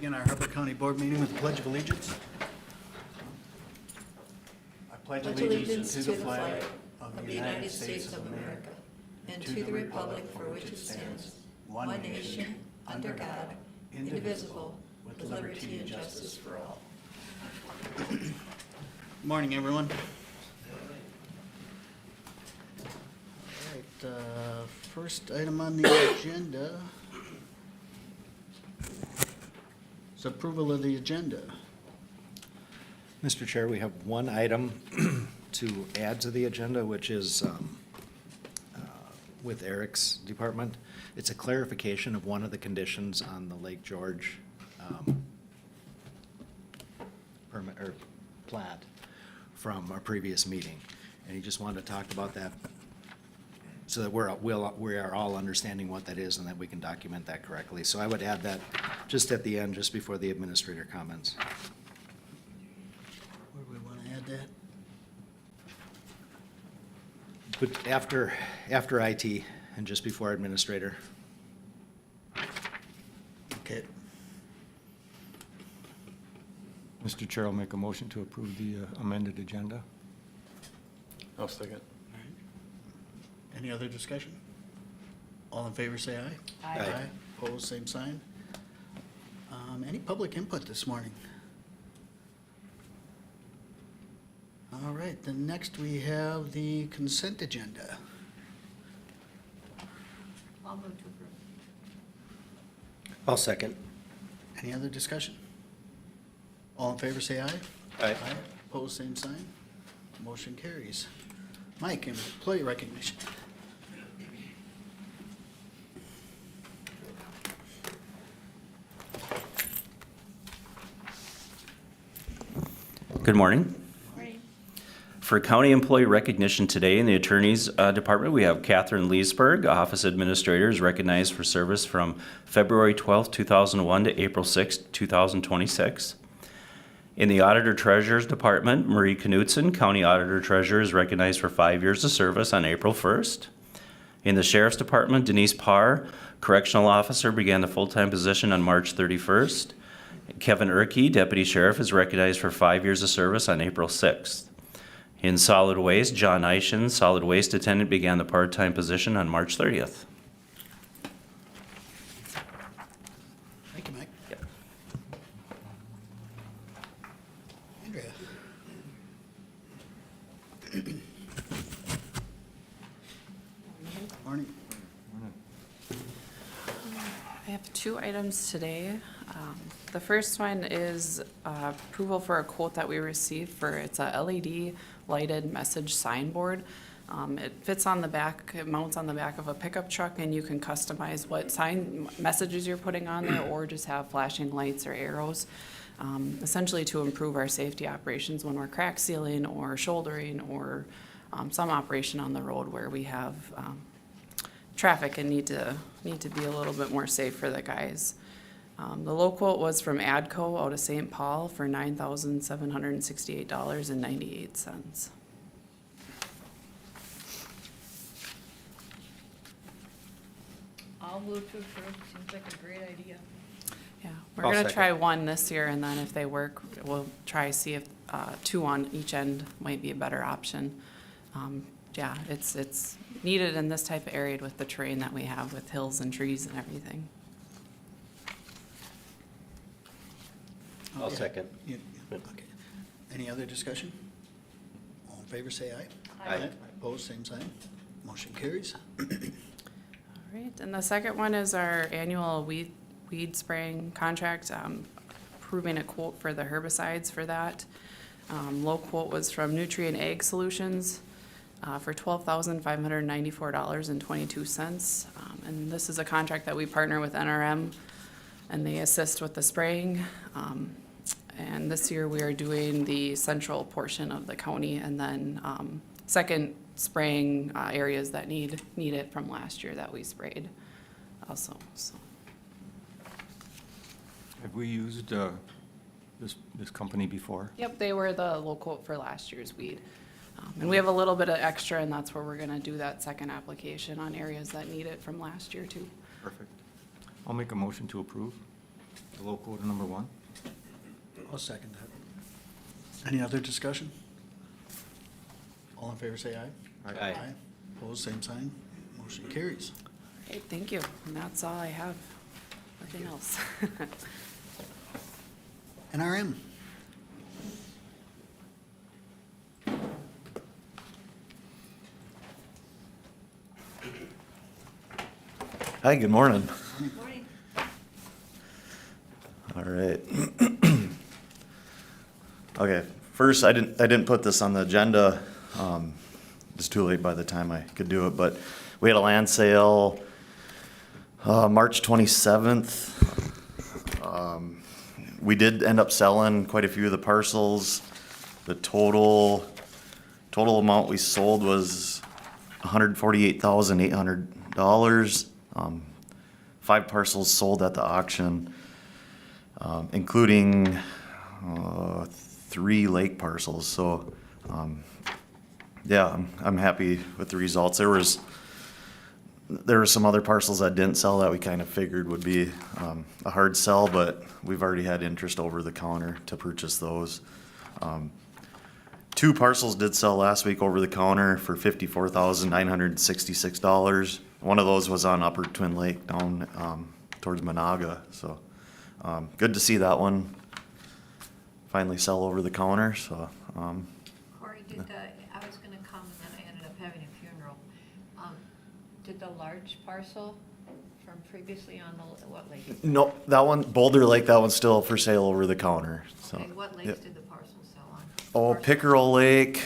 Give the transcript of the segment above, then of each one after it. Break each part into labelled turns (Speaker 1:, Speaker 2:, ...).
Speaker 1: begin our Hubbard County Board meeting with the Pledge of Allegiance. I pledge allegiance to the flag of the United States of America and to the republic for which it stands, one nation, under God, indivisible, with liberty and justice for all. Good morning, everyone. All right, first item on the agenda is approval of the agenda.
Speaker 2: Mr. Chair, we have one item to add to the agenda, which is with Eric's department. It's a clarification of one of the conditions on the Lake George permit or plat from our previous meeting. And he just wanted to talk about that so that we are all understanding what that is and that we can document that correctly. So I would add that just at the end, just before the administrator comments.
Speaker 1: Where do we want to add that?
Speaker 2: But after IT and just before administrator.
Speaker 1: Okay.
Speaker 3: Mr. Chair, I'll make a motion to approve the amended agenda.
Speaker 4: I'll second.
Speaker 1: All right. Any other discussion? All in favor, say aye.
Speaker 2: Aye.
Speaker 1: Opposed, same sign. Any public input this morning? All right, then next we have the consent agenda.
Speaker 5: I'll move to approve.
Speaker 2: I'll second.
Speaker 1: Any other discussion? All in favor, say aye.
Speaker 2: Aye.
Speaker 1: Opposed, same sign. Motion carries. Mike, employee recognition.
Speaker 6: Good morning.
Speaker 5: Morning.
Speaker 6: For county employee recognition today in the Attorney's Department, we have Catherine Leesburg, Office Administrator, is recognized for service from February 12, 2001 to April 6, 2026. In the Auditor Treasurer's Department, Marie Knutson, County Auditor Treasurer, is recognized for 5 years of service on April 1st. In the Sheriff's Department, Denise Parr, Correctional Officer, began the full-time position on March 31st. Kevin Erkey, Deputy Sheriff, is recognized for 5 years of service on April 6th. In Solid Waste, John Eischen, Solid Waste Attendant, began the part-time position on March 30th.
Speaker 1: Thank you, Mike.
Speaker 6: Yep.
Speaker 1: Andrea. Morning.
Speaker 5: I have two items today. The first one is approval for a quote that we received for, it's a LED lighted message signboard. It fits on the back, it mounts on the back of a pickup truck, and you can customize what sign messages you're putting on there or just have flashing lights or arrows. Essentially to improve our safety operations when we're crack sealing or shouldering or some operation on the road where we have traffic and need to be a little bit more safe for the guys. The low quote was from ADCO out of St. Paul for $9,768.98.
Speaker 7: I'll move to approve. Seems like a great idea.
Speaker 5: Yeah, we're
Speaker 2: I'll
Speaker 5: gonna
Speaker 2: second.
Speaker 5: try one this year, and then if they work, we'll try see if two on each end might be a better option. Yeah, it's needed in this type of area with the terrain that we have with hills and trees and everything.
Speaker 2: I'll second.
Speaker 1: Okay. Any other discussion? All in favor, say aye.
Speaker 2: Aye.
Speaker 1: Opposed, same sign. Motion carries.
Speaker 5: All right, and the second one is our annual weed spraying contract, approving a quote for the herbicides for that. Low quote was from Nutrient Ag Solutions for $12,594.22. And this is a contract that we partner with NRM, and they assist with the spraying. And this year we are doing the central portion of the county, and then second spraying areas that need it from last year that we sprayed also. So
Speaker 3: Have we used this company before?
Speaker 5: yep, they were the low quote for last year's weed. And we have a little bit of extra, and that's where we're gonna do that second application on areas that need it from last year too.
Speaker 3: Perfect. I'll make a motion to approve. Below quota number 1?
Speaker 1: I'll second that. Any other discussion? All in favor, say aye.
Speaker 2: Aye.
Speaker 1: Opposed, same sign. Motion carries.
Speaker 5: Okay, thank you. And that's all I have. Nothing else.
Speaker 1: NRM.
Speaker 8: Hi, good morning.
Speaker 1: Morning.
Speaker 8: All right. Okay, first, I didn't put this on the agenda. It's too late by the time I could do it, but we had a land sale, March 27th. We did end up selling quite a few of the parcels. The total amount we sold was $148,800. 5 parcels sold at the auction, including 3 lake parcels. So, yeah, I'm happy with the results. There were some other parcels that didn't sell that we kind of figured would be a hard sell, but we've already had interest over the counter to purchase those. 2 parcels did sell last week over the counter for $54,966. One of those was on Upper Twin Lake down towards Monaga. So good to see that one finally sell over the counter. So
Speaker 9: Corey, I was gonna come and then I ended up having a funeral. Did the large parcel from previously on the, what lake? is that?
Speaker 8: no, that one, Boulder Lake, that one's still for sale over the counter. So
Speaker 9: Okay, what lakes
Speaker 8: yep.
Speaker 9: did the parcel sell on?
Speaker 8: Oh,
Speaker 9: Parcel.
Speaker 8: Pickerel Lake.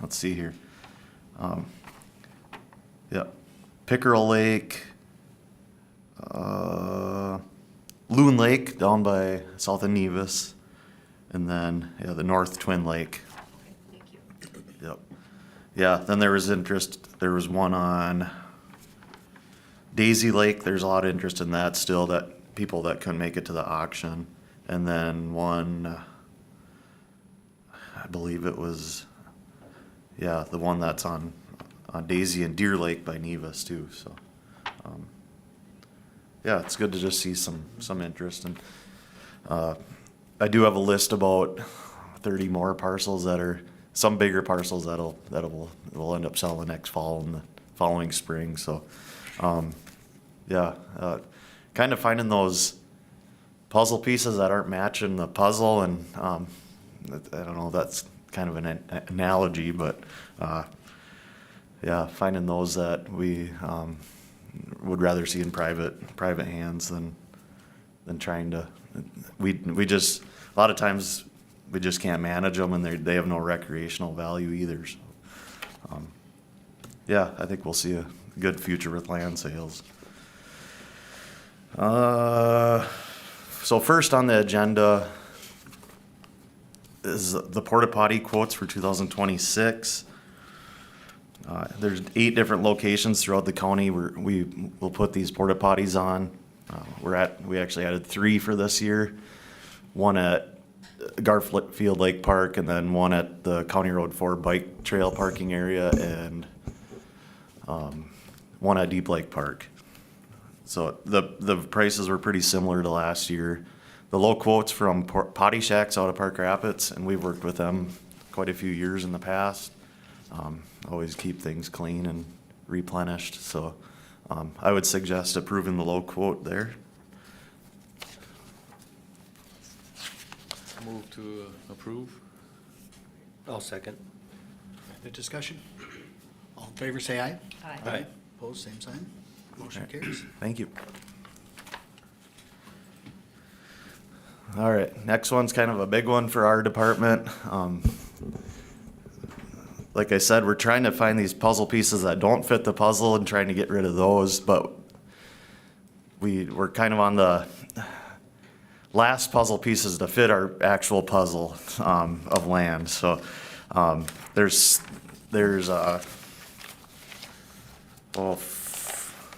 Speaker 8: Let's see here. Yeah, Pickerel Lake, Loon Lake down by south of Nevis, and then the North Twin Lake.
Speaker 9: Okay, thank you.
Speaker 8: Yep. Yeah. Then there was interest. There was one on Daisy Lake. There's a lot of interest in that still. That people that couldn't make it to the auction, and then one. I believe it was, the one that's on Daisy and Deer Lake by Nevis too. So, it's good to just see some interest. And I do have a list about 30 more parcels that are some bigger parcels that'll end up selling next fall and the following spring. So, kind of finding those puzzle pieces that aren't matching the puzzle, and I don't know, that's kind of an analogy, but finding those that we would rather see in private hands than trying to. We just a lot of times we just can't manage them, and they have no recreational value either. So, I think we'll see a good future with land sales. So first on the agenda is the Porta Potty quotes for 2026. There's 8 different locations throughout the county where we will put these Porta Potties on. We actually added 3 for this year. One at Garfield Lake Park, and then one at the County Road 4 bike trail parking area, and one at Deep Lake Park. So the prices were pretty similar to last year. The low quotes from Potty Shacks out of Park Rapids, and we've worked with them quite a few years in the past. Always keep things clean and replenished. So I would suggest approving the low quote there.
Speaker 4: Move to approve.
Speaker 2: I'll second.
Speaker 1: Any discussion? All in favor, say aye.
Speaker 9: Aye.
Speaker 2: Aye.
Speaker 1: Opposed, same sign. Motion carries.
Speaker 8: Thank you. All right, next one's kind of a big one for our department. Like I said, we're trying to find these puzzle pieces that don't fit the puzzle and trying to get rid of those, but we're kind of on the last puzzle pieces to fit our actual puzzle of land. So there's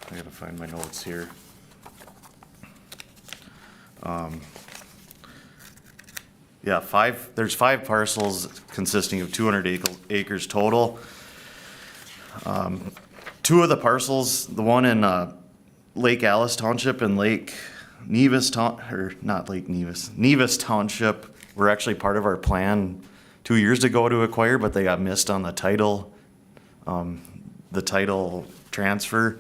Speaker 8: I gotta find my notes here. There's 5 parcels consisting of 200 acres total. 2 of the parcels, the one in Lake Alice Township and Lake Nevis Town, or not Lake Nevis, Nevis Township, were actually part of our plan 2 years ago to acquire, but they got missed on the title transfer.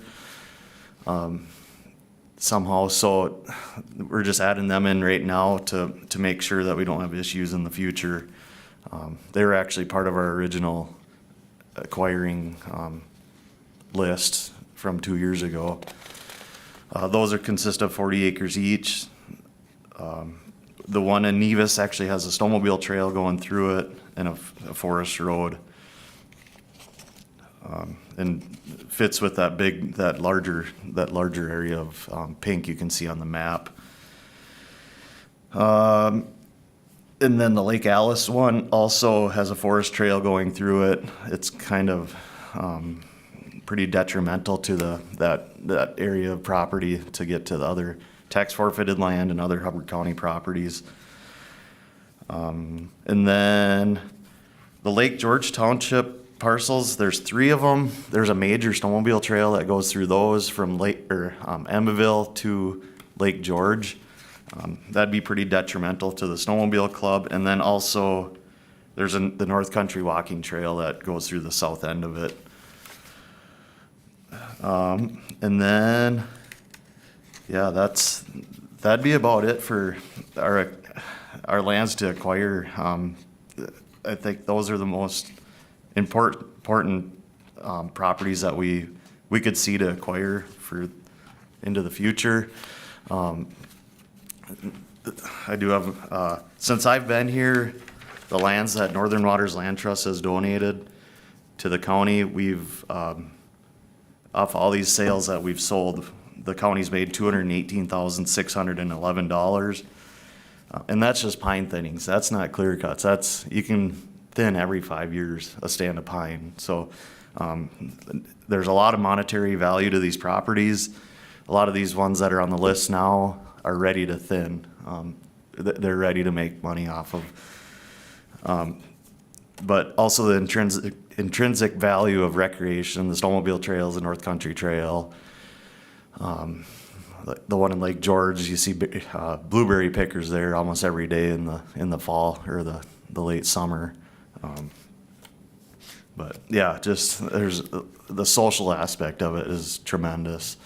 Speaker 8: Somehow, so we're just adding them in right now to make sure that we don't have issues in the future. They were actually part of our original acquiring list from 2 years ago. Those consist of 40 acres each. The one in Nevis actually has a snowmobile trail going through it and a forest road. And fits with that larger area of pink you can see on the map. And then the Lake Alice one also has a forest trail going through it. It's kind of pretty detrimental to that area of property to get to the other tax forfeited land and other Hubbard County properties. And then the Lake George Township parcels, there's 3 of them. There's a major snowmobile trail that goes through those from Emmaville to Lake George. That'd be pretty detrimental to the snowmobile club. And then also there's the North Country Walking Trail that goes through the south end of it. And then, yeah, that'd be about it for our lands to acquire. I think those are the most important properties that we could see to acquire for into the future. I do have, since I've been here, the lands that Northern Waters Land Trust has donated to the county, we've, off all these sales that we've sold, the county's made $218,611. And that's just pine thinnings. That's not clear cuts. You can thin every 5 years a stand of pine. So there's a lot of monetary value to these properties. A lot of these ones that are on the list now are ready to thin. They're ready to make money off of. But also the intrinsic value of recreation, the snowmobile trails, the North Country Trail. The one in Lake George, you see blueberry pickers there almost every day in the fall or the late summer. But yeah, just there's the social aspect of it is tremendous.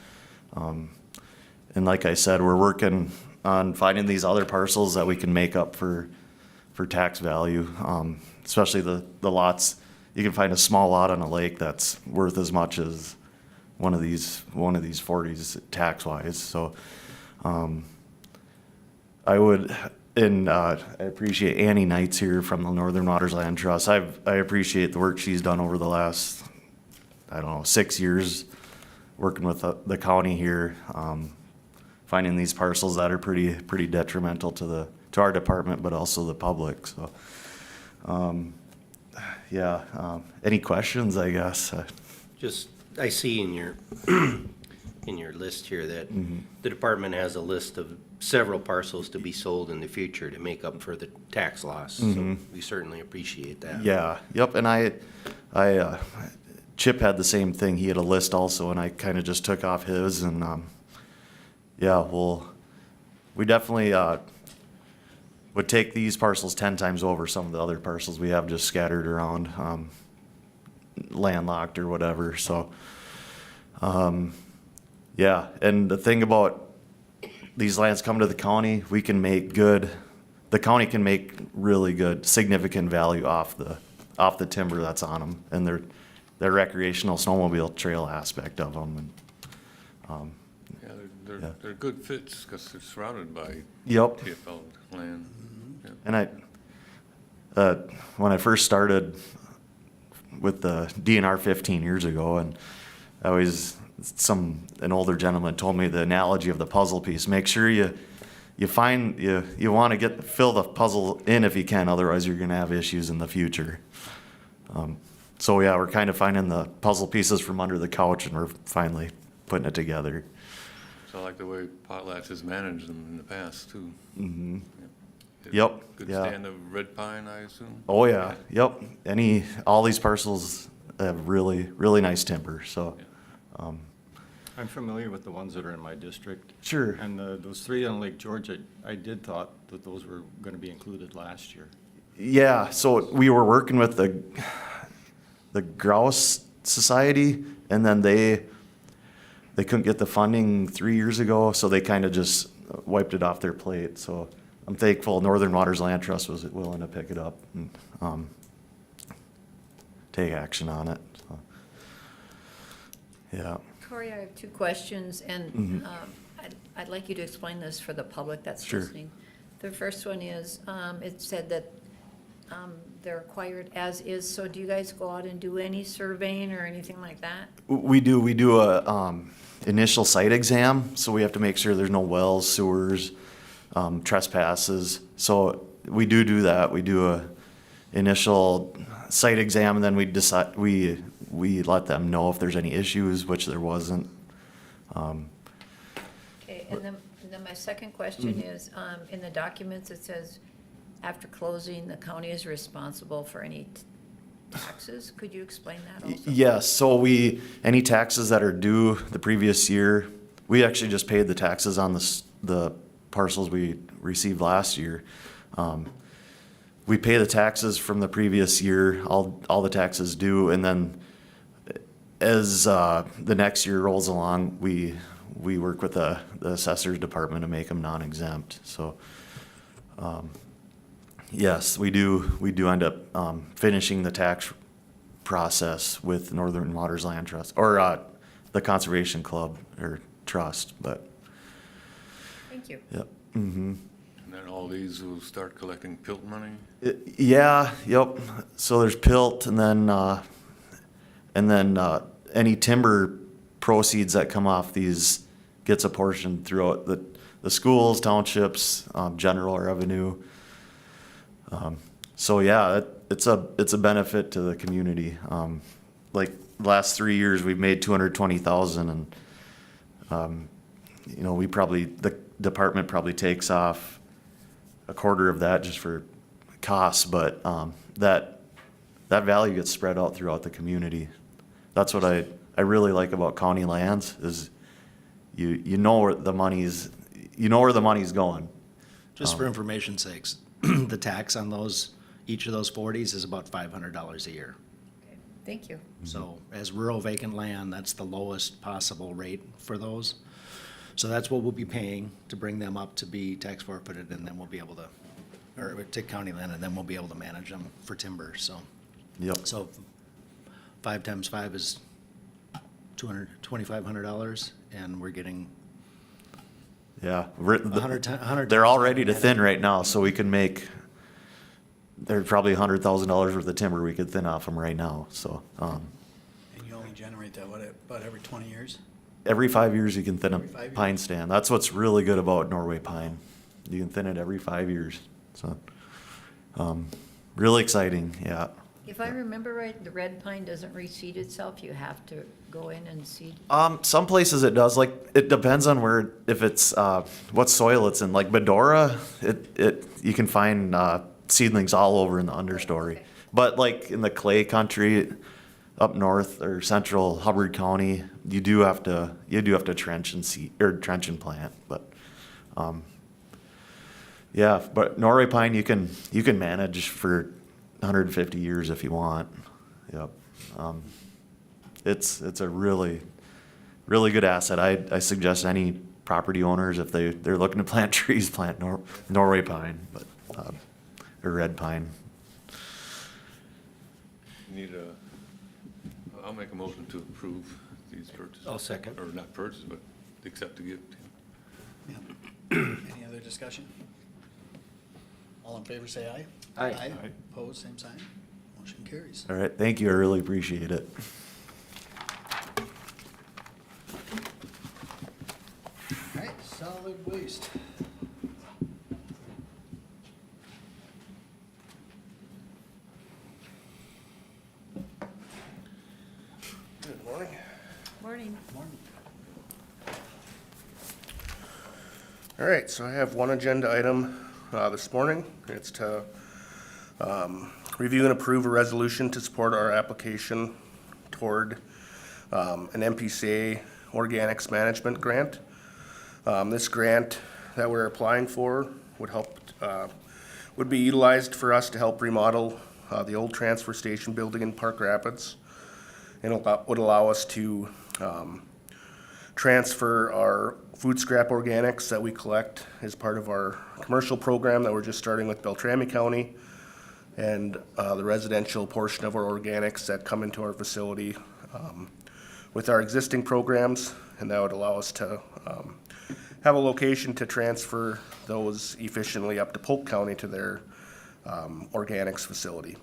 Speaker 8: And like I said, we're working on finding these other parcels that we can make up for tax value, especially the lots. You can find a small lot on a lake that's worth as much as one of these 40s tax wise. So I would. And I appreciate Annie Knights here from the Northern Waters Land Trust. I appreciate the work she's done over the last, 6 years working with the county here, finding these parcels that are pretty detrimental to our department, but also the public. So, any questions? I guess.
Speaker 10: I see in your in your list here that the department has a list of several parcels to be sold in the future to make up for the tax loss. So we certainly appreciate that.
Speaker 8: Yeah. Yep. And I Chip had the same thing. He had a list also, and I kind of just took off his. And we definitely would take these parcels 10 times over some of the other parcels we have just scattered around, landlocked or whatever. So, yeah. And the thing about these lands come to the county, we can make the county can make really good, significant value off the timber that's on them and their recreational snowmobile trail aspect of them. And,
Speaker 4: They're good fits because they're surrounded by
Speaker 8: Yep.
Speaker 4: TFL land. Yeah.
Speaker 8: And when I first started with the DNR 15 years ago, and an older gentleman told me the analogy of the puzzle piece. Make sure you want to fill the puzzle in if you can, otherwise you're going to have issues in the future. So yeah, we're kind of finding the puzzle pieces from under the couch, and we're finally putting it together.
Speaker 4: So I like the way Potlatch has managed them in the past too.
Speaker 8: Mm-hmm.
Speaker 4: Yeah.
Speaker 8: Yep.
Speaker 4: Good
Speaker 8: Yeah.
Speaker 4: stand of red pine, I assume.
Speaker 8: Oh yeah. Yep. All these parcels have really, really nice timber. So.
Speaker 3: I'm familiar with the ones that are in my district.
Speaker 8: Sure.
Speaker 3: And those three on Lake George, I did thought that those were going to be included last year.
Speaker 8: Yeah, so we were working with the Grouse Society, and then they couldn't get the funding 3 years ago, so they kind of just wiped it off their plate. So I'm thankful Northern Waters Land Trust was willing to pick it up and take action on it. So, yeah.
Speaker 9: Corey, I have two questions, and I'd like you to explain this for the public that's
Speaker 8: Sure.
Speaker 9: listening. The first one is, it said that they're acquired as is, so do you guys go out and do any surveying or anything like that?
Speaker 8: We do a initial site exam, so we have to make sure there's no wells, sewers, trespasses. So we do that. We do a initial site exam, and then we decide, we let them know if there's any issues, which there wasn't.
Speaker 9: Okay, and then my second question is, in the documents, it says, after closing, the county is responsible for any taxes. Could you explain that also?
Speaker 8: Yes, so any taxes that are due the previous year, we actually just paid the taxes on the parcels we received last year. We pay the taxes from the previous year, all the taxes due, and then as the next year rolls along, we work with the assessor's department to make them non-exempt. So, yes, we do end up finishing the tax process with Northern Waters Land Trust, or the Conservation Club or Trust, but,
Speaker 9: Thank you.
Speaker 8: yep.
Speaker 4: And then all these will start collecting PILT money?
Speaker 8: Yeah, yep. So there's PILT, and then any timber proceeds that come off these gets apportioned throughout the schools, townships, general revenue. So yeah, it's a benefit to the community. Like the last 3 years, we've made 220,000, and the department probably takes off a quarter of that just for costs, but that value gets spread out throughout the community. That's what I really like about county lands is you know where the money's going.
Speaker 2: Just for information's sakes, the tax on each of those 40s is about $500 a year.
Speaker 9: Okay, thank you.
Speaker 2: So as rural vacant land, that's the lowest possible rate for those. So that's what we'll be paying to bring them up to be tax forfeited, and then we'll be able to, or take county land, and then we'll be able to manage them for timber, so.
Speaker 8: Yep.
Speaker 2: So 5 times 5 is $2,500, and we're getting
Speaker 8: Yeah.
Speaker 2: 100.
Speaker 8: They're all ready to thin right now, so we can make, there's probably $100,000 worth of timber we could thin off them right now, so.
Speaker 1: And you only generate that, about every 20 years?
Speaker 8: Every 5 years you can thin a
Speaker 1: Every 5 years?
Speaker 8: pine stand. That's what's really good about Norway pine. You can thin it every 5 years, so. Really exciting, yeah.
Speaker 9: If I remember right, the red pine doesn't reseed itself, you have to go in and seed.
Speaker 8: Some places it does, like, it depends on where, if it's, what soil it's in, like Medora, you can find, seedlings all over in the understory.
Speaker 9: Okay.
Speaker 8: But like in the clay country, up north or central Hubbard County, you do have to trench and seed, or trench and plant, but, yeah, but Norway pine, you can manage for 150 years if you want, yep. It's a really, really good asset. I suggest any property owners, if they're looking to plant trees, plant Norway pine, but, or red pine.
Speaker 4: I'll make a motion to approve these purchases.
Speaker 10: I'll second.
Speaker 4: Or not purchase, but accept the gift.
Speaker 1: Yeah. Any other discussion? All in favor, say aye.
Speaker 10: Aye.
Speaker 1: Aye.
Speaker 3: Aye.
Speaker 1: Opposed, same sign. Motion carries.
Speaker 8: All right, thank you, I really appreciate it.
Speaker 1: All right, solid waste.
Speaker 11: Good morning.
Speaker 9: Morning.
Speaker 1: Morning.
Speaker 11: All right, so I have one agenda item this morning. It's to review and approve a resolution to support our application toward an MPCA Organics Management Grant. This grant that we're applying for would help, would be utilized for us to help remodel the old transfer station building in Park Rapids. And it would allow us to transfer our food scrap organics that we collect as part of our commercial program that we're just starting with Beltrami County, and the residential portion of our organics that come into our facility with our existing programs, and that would allow us to have a location to transfer those efficiently up to Polk County to their organics facility.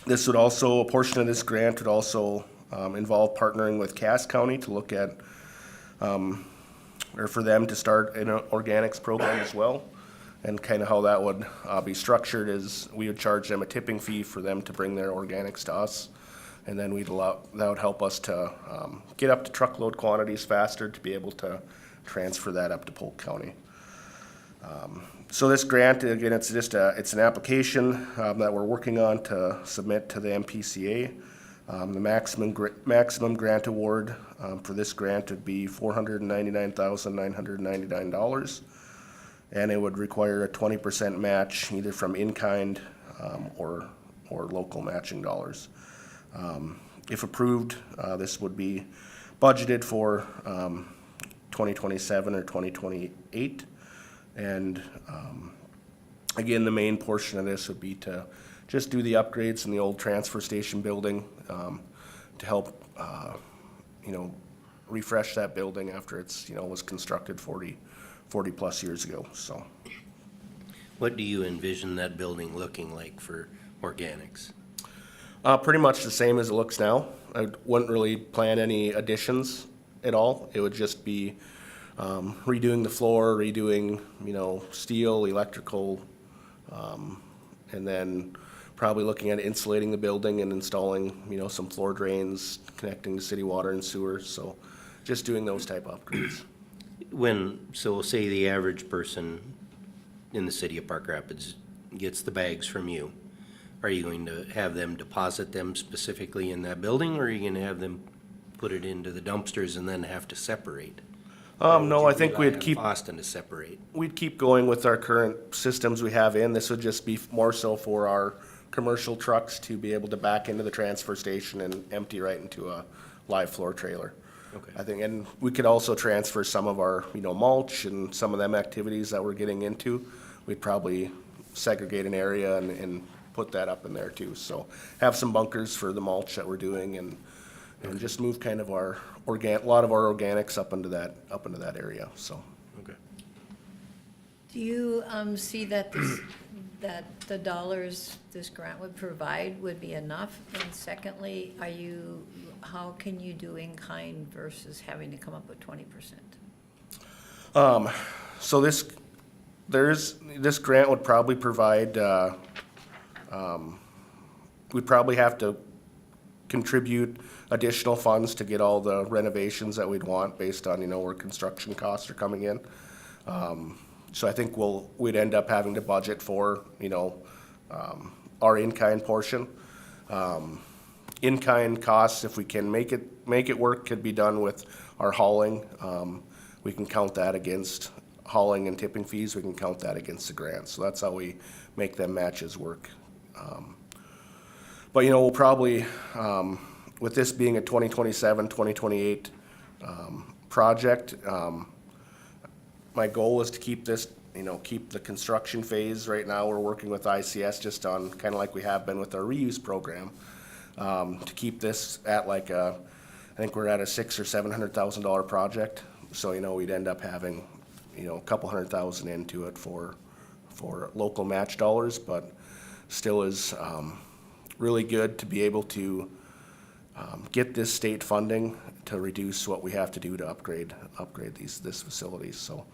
Speaker 11: This would also, a portion of this grant would also involve partnering with Cass County to look at, or for them to start an organics program as well. And kind of how that would be structured is we would charge them a tipping fee for them to bring their organics to us. And then that would help us to get up to truckload quantities faster to be able to transfer that up to Polk County. So this grant, again, it's it's an application that we're working on to submit to the MPCA. The maximum grant award for this grant would be $499,999, and it would require a 20% match either from in-kind or local matching dollars. If approved, this would be budgeted for 2027 or 2028. And again, the main portion of this would be to just do the upgrades in the old transfer station building to help, refresh that building after it's, was constructed 40 plus years ago, so.
Speaker 10: What do you envision that building looking like for organics?
Speaker 11: Pretty much the same as it looks now. I wouldn't really plan any additions at all. It would just be redoing the floor, redoing, steel, electrical, and then probably looking at insulating the building and installing, some floor drains, connecting to city water and sewer. So just doing those type of upgrades.
Speaker 10: So say the average person in the city of Park Rapids gets the bags from you. Are you going to have them deposit them specifically in that building, or are you gonna have them put it into the dumpsters and then have to separate?
Speaker 11: No, I think we'd keep,
Speaker 10: Boston to separate.
Speaker 11: we'd keep going with our current systems we have in. This would just be more so for our commercial trucks to be able to back into the transfer station and empty right into a live floor trailer.
Speaker 10: Okay.
Speaker 11: I think, and we could also transfer some of our, mulch and some of them activities that we're getting into. We'd probably segregate an area and put that up in there too. So have some bunkers for the mulch that we're doing and just move kind of a lot of our organics up into that area, so.
Speaker 10: Okay.
Speaker 9: Do you see that that the dollars this grant would provide would be enough? And secondly, how can you do in-kind versus having to come up with 20%?
Speaker 11: So this grant would probably provide, we'd probably have to contribute additional funds to get all the renovations that we'd want based on, where construction costs are coming in. So I think we'd end up having to budget for, our in-kind portion. In-kind costs, if we can make it work, could be done with our hauling. We can count that against hauling and tipping fees. We can count that against the grant. So that's how we make them matches work. But, we'll probably, with this being a 2027, 2028 project, my goal is to keep this, keep the construction phase. Right now, we're working with ICS just on kind of like we have been with our reuse program, to keep this at like I think we're at a $600,000 or $700,000 project. So, we'd end up having, a couple $100,000 into it for local match dollars, but still is really good to be able to get this state funding to reduce what we have to do to upgrade this facilities. So,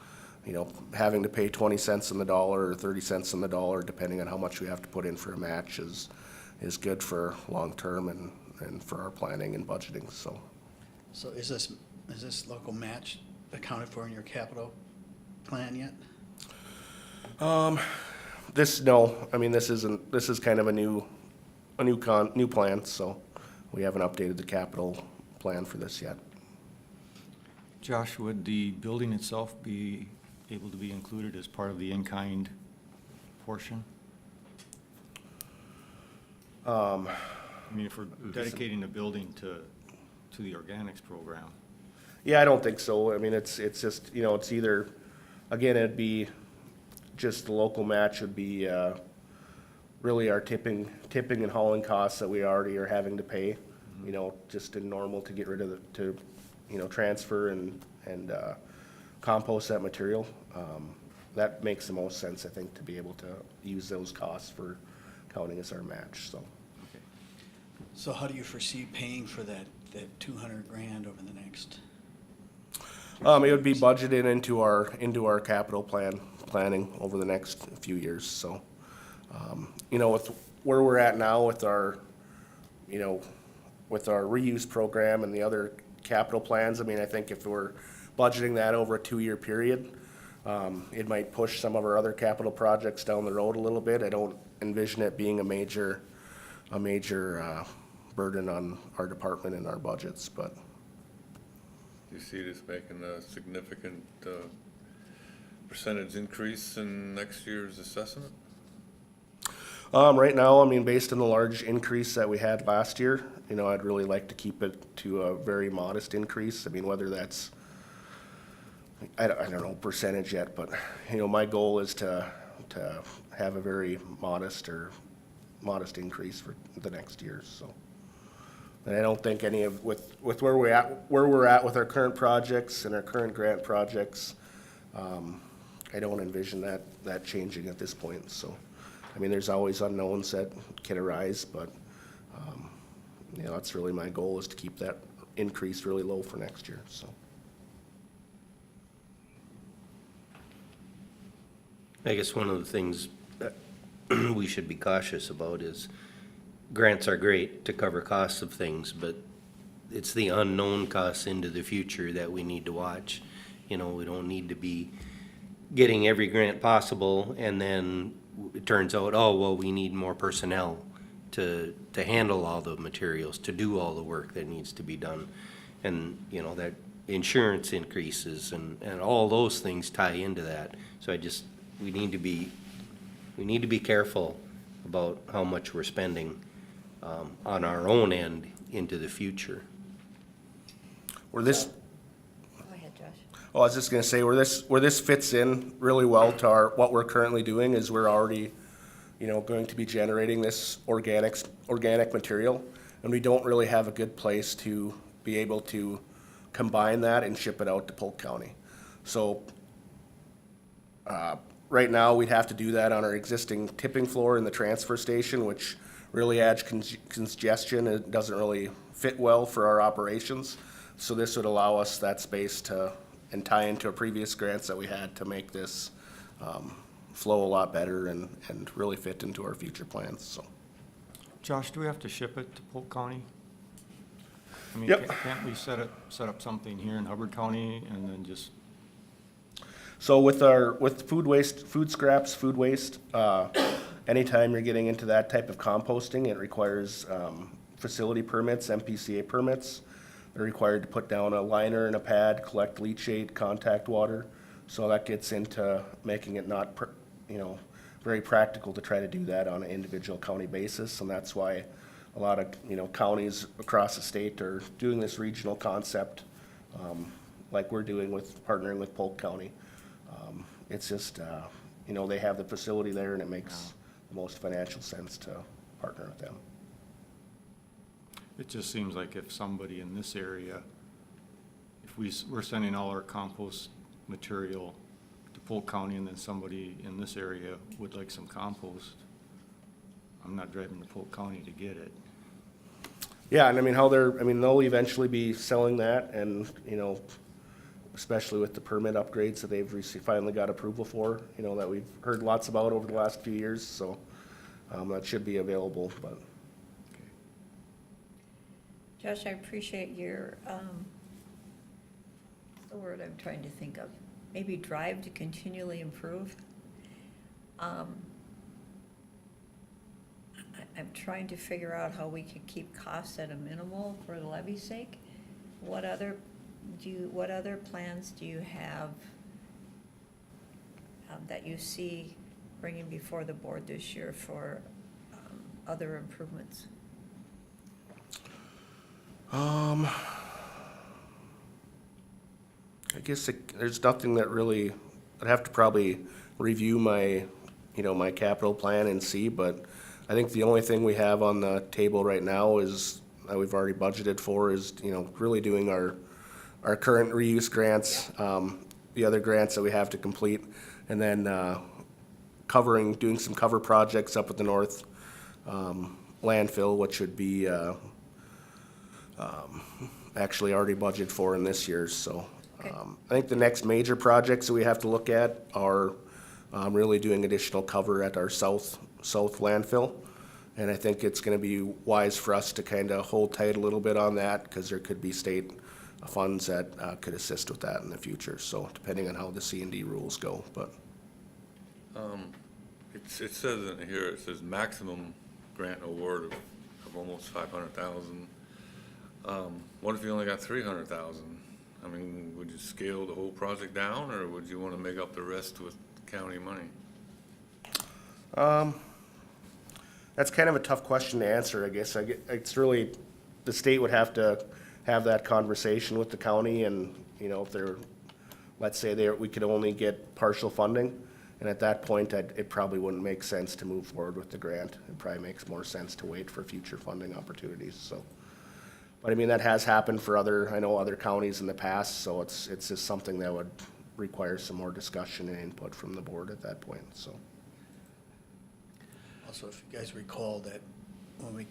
Speaker 11: having to pay 20 cents on the dollar or 30 cents on the dollar, depending on how much we have to put in for a match, is good for long-term and for our planning and budgeting, so.
Speaker 1: So is this local match accounted for in your capital plan yet?
Speaker 11: This is kind of a new plan, so we haven't updated the capital plan for this yet.
Speaker 3: Josh, would the building itself be able to be included as part of the in-kind portion? I mean, if we're dedicating the building to the organics program.
Speaker 11: Yeah, I don't think so. I mean, it's just, it's either, again, it'd be just the local match would be, really our tipping and hauling costs that we already are having to pay, just in normal to get rid of transfer and compost that material. That makes the most sense, I think, to be able to use those costs for counting as our match, so.
Speaker 12: So how do you foresee paying for that 200 grand over the next?
Speaker 11: It would be budgeted into our capital planning over the next few years, so. With where we're at now with our reuse program and the other capital plans, I mean, I think if we're budgeting that over a 2-year period, it might push some of our other capital projects down the road a little bit. I don't envision it being a major burden on our department and our budgets, but.
Speaker 4: Do you see this making a significant percentage increase in next year's assessment?
Speaker 11: Right now, I mean, based on the large increase that we had last year, I'd really like to keep it to a very modest increase. I mean, whether that's, I don't know percentage yet, but, my goal is to have a very modest increase for the next year, so. And I don't think any of, with where we're at with our current projects and our current grant projects, I don't envision that changing at this point, so. I mean, there's always unknowns that can arise, but, that's really my goal, is to keep that increase really low for next year, so.
Speaker 10: I guess one of the things that we should be cautious about is grants are great to cover costs of things, but it's the unknown costs into the future that we need to watch. We don't need to be getting every grant possible and then it turns out, oh, well, we need more personnel to handle all the materials, to do all the work that needs to be done. And, that insurance increases and all those things tie into that. So we need to be careful about how much we're spending on our own end into the future.
Speaker 11: Go ahead,
Speaker 9: Josh.
Speaker 11: Oh, I was just gonna say, where this fits in really well to what we're currently doing is we're already, going to be generating this organic material, and we don't really have a good place to be able to combine that and ship it out to Polk County. So, right now, we'd have to do that on our existing tipping floor in the transfer station, which really adds congestion. It doesn't really fit well for our operations. So this would allow us that space and tie into our previous grants that we had to make this flow a lot better and really fit into our future plans, so.
Speaker 3: Josh, do we have to ship it to Polk County? I mean,
Speaker 11: Yep.
Speaker 3: can't we set up something here in Hubbard County and then just?
Speaker 11: So with food waste, food scraps, food waste, anytime you're getting into that type of composting, it requires facility permits, MPCA permits. They're required to put down a liner and a pad, collect leachate, contact water. So that gets into making it not, very practical to try to do that on an individual county basis. And that's why a lot of, counties across the state are doing this regional concept, like we're doing with partnering with Polk County. It's just, they have the facility there and it makes the most financial sense to partner with them.
Speaker 3: It just seems like if somebody in this area, if we're sending all our compost material to Polk County and then somebody in this area would like some compost, I'm not driving to Polk County to get it.
Speaker 11: Yeah, and they'll eventually be selling that and, especially with the permit upgrades that they've finally got approval for, that we've heard lots about over the last few years, so, that should be available, but.
Speaker 9: Josh, I appreciate your, the word I'm trying to think of, maybe drive to continually improve. I'm trying to figure out how we could keep costs at a minimal for the levy's sake. What other plans do you have that you see bringing before the board this year for other improvements?
Speaker 11: I guess there's nothing that really, I'd have to probably review my, my capital plan and see, but I think the only thing we have on the table right now is, that we've already budgeted for is, really doing our current reuse grants, the other grants that we have to complete, and then, doing some cover projects up at the north, landfill, which would be, actually already budgeted for in this year's, so.
Speaker 9: Okay.
Speaker 11: I think the next major projects that we have to look at are really doing additional cover at our south landfill. And I think it's gonna be wise for us to kind of hold tight a little bit on that, because there could be state funds that could assist with that in the future, so depending on how the C&D rules go, but.
Speaker 4: It says in here, it says maximum grant award of almost 500,000. What if you only got 300,000? I mean, would you scale the whole project down, or would you want to make up the rest with county money?
Speaker 11: That's kind of a tough question to answer, I guess. It's really, the state would have to have that conversation with the county, and, if they're, let's say we could only get partial funding, and at that point, it probably wouldn't make sense to move forward with the grant. It probably makes more sense to wait for future funding opportunities, so. But I mean, that has happened for other counties in the past, so it's just something that would require some more discussion and input from the board at that point, so.
Speaker 12: Also, if you guys recall that when we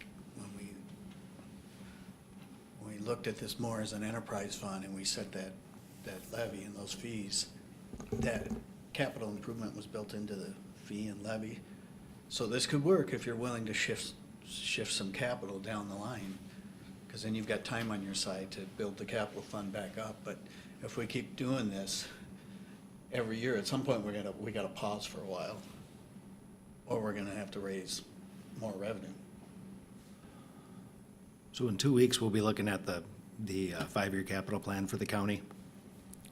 Speaker 12: looked at this more as an enterprise fund and we set that levy and those fees, that capital improvement was built into the fee and levy. So this could work if you're willing to shift some capital down the line, because then you've got time on your side to build the capital fund back up. But if we keep doing this every year, at some point we gotta pause for a while, or we're gonna have to raise more revenue.
Speaker 2: So in 2 weeks, we'll be looking at the 5-year capital plan for the county,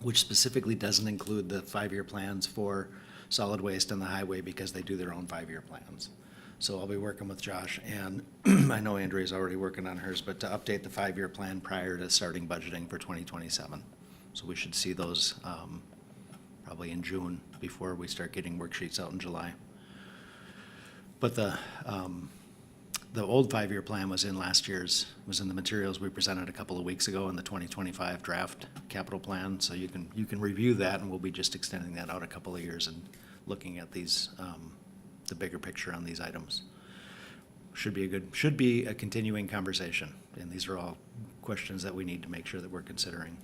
Speaker 2: which specifically doesn't include the 5-year plans for solid waste and the highway, because they do their own 5-year plans. So I'll be working with Josh, and I know Andrea's already working on hers, but to update the 5-year plan prior to starting budgeting for 2027. So we should see those probably in June, before we start getting worksheets out in July. But the old 5-year plan was in the materials we presented a couple of weeks ago in the 2025 draft capital plan. So you can review that, and we'll be just extending that out a couple of years and looking at these, the bigger picture on these items. Should be a continuing conversation, and these are all questions that we need to make sure that we're considering.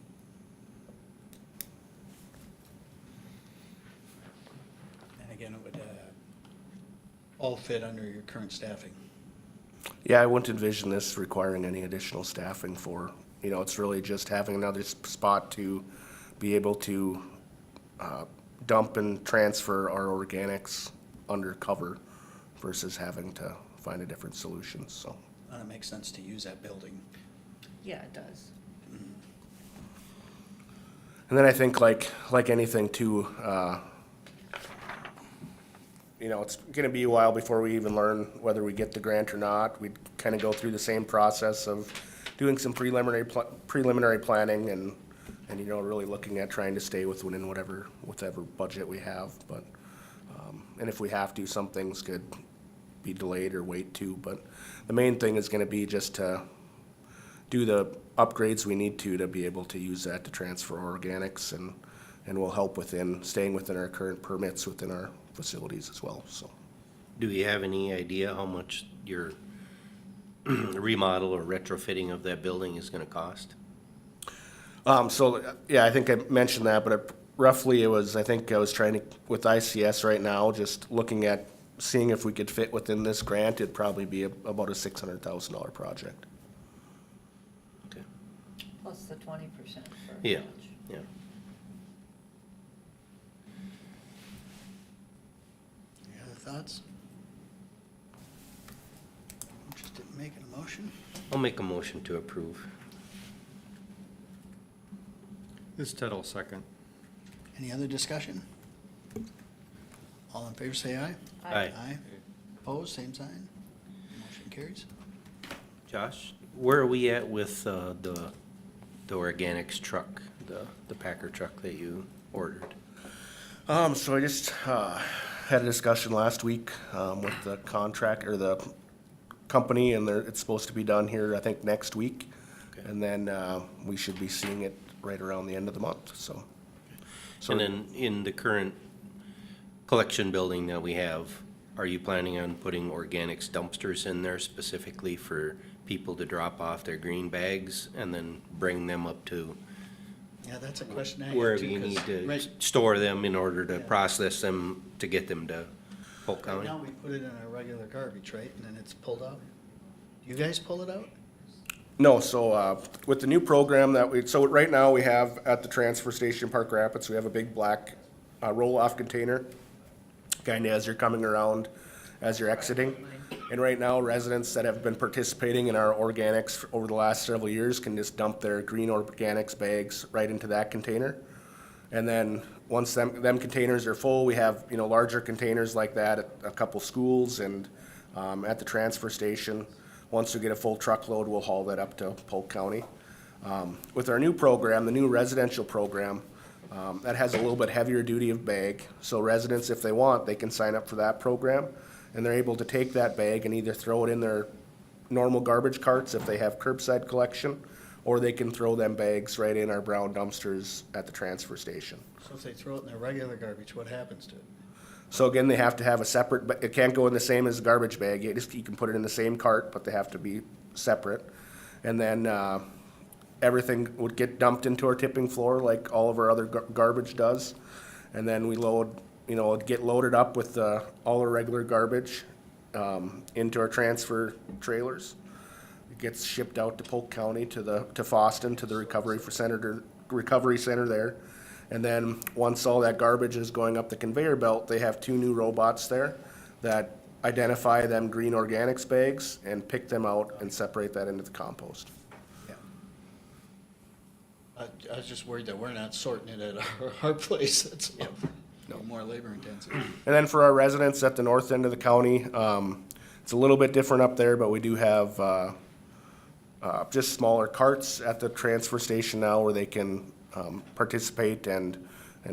Speaker 12: And again, it would all fit under your current staffing.
Speaker 11: Yeah, I wouldn't envision this requiring any additional staffing for, it's really just having another spot to be able to dump and transfer our organics under cover versus having to find a different solution, so.
Speaker 12: And it makes sense to use that building.
Speaker 9: Yeah, it does.
Speaker 11: And then I think like anything too, it's gonna be a while before we even learn whether we get the grant or not. We'd kind of go through the same process of doing some preliminary planning and really looking at trying to stay within whatever budget we have. But, and if we have to, some things could be delayed or wait too. But the main thing is gonna be just to do the upgrades we need to be able to use that to transfer organics, and will help staying within our current permits within our facilities as well, so.
Speaker 10: Do you have any idea how much your remodel or retrofitting of that building is gonna cost?
Speaker 11: Yeah, I think I mentioned that, but roughly I think I was trying to, with ICS right now, just looking at seeing if we could fit within this grant, it'd probably be about a $600,000 project.
Speaker 10: Okay.
Speaker 9: Plus the 20% for
Speaker 10: Yeah,
Speaker 9: match.
Speaker 10: yeah.
Speaker 12: Any other thoughts? making a motion.
Speaker 10: I'll make a motion to approve.
Speaker 3: This Ted will second.
Speaker 12: Any other discussion? All in favor, say aye.
Speaker 10: Aye.
Speaker 12: Aye. Opposed, same sign. Motion carries.
Speaker 10: Josh, where are we at with the organics truck, the Packer truck that you ordered?
Speaker 11: So I just, had a discussion last week, with the contract, or the company, and it's supposed to be done here, I think, next week.
Speaker 10: Okay.
Speaker 11: And then, we should be seeing it right around the end of the month, so.
Speaker 10: And then in the current collection building that we have, are you planning on putting organics dumpsters in there specifically for people to drop off their green bags and then bring them up to
Speaker 12: Yeah, that's a question I have
Speaker 10: wherever
Speaker 12: too,
Speaker 10: you
Speaker 12: 'cause
Speaker 10: need to
Speaker 12: right-
Speaker 10: store them in order to
Speaker 12: Yeah.
Speaker 10: process them to get them to Polk
Speaker 12: Right
Speaker 10: County?
Speaker 12: now, we put it in our regular garbage, right, and then it's pulled out? You guys pull it out?
Speaker 11: No, so, with the new program so right now we have at the transfer station in Park Rapids, we have a big black, roll-off container, kinda as you're coming around, as you're exiting. And right now, residents that have been participating in our organics over the last several years can just dump their green organics bags right into that container. And then, once them containers are full, we have, larger containers like that at a couple schools and, at the transfer station. Once we get a full truckload, we'll haul that up to Polk County. With our new program, the new residential program, that has a little bit heavier duty of bag. So residents, if they want, they can sign up for that program, and they're able to take that bag and either throw it in their normal garbage carts if they have curbside collection, or they can throw them bags right in our brown dumpsters at the transfer station.
Speaker 12: So if they throw it in their regular garbage, what happens to it?
Speaker 11: So again, they have to have a separate, but it can't go in the same as a garbage bag. You can put it in the same cart, but they have to be separate. And then, everything would get dumped into our tipping floor like all of our other garbage does. And then we load, it'd get loaded up with, all our regular garbage, into our transfer trailers. It gets shipped out to Polk County to Foston, to the recovery center there. And then, once all that garbage is going up the conveyor belt, they have 2 new robots there that identify them green organics bags and pick them out and separate that into the compost.
Speaker 12: Yeah. I was just worried that we're not sorting it at our place, that's all. No more labor intensive.
Speaker 11: And then for our residents at the north end of the county, it's a little bit different up there, but we do have, just smaller carts at the transfer station now where they can, participate and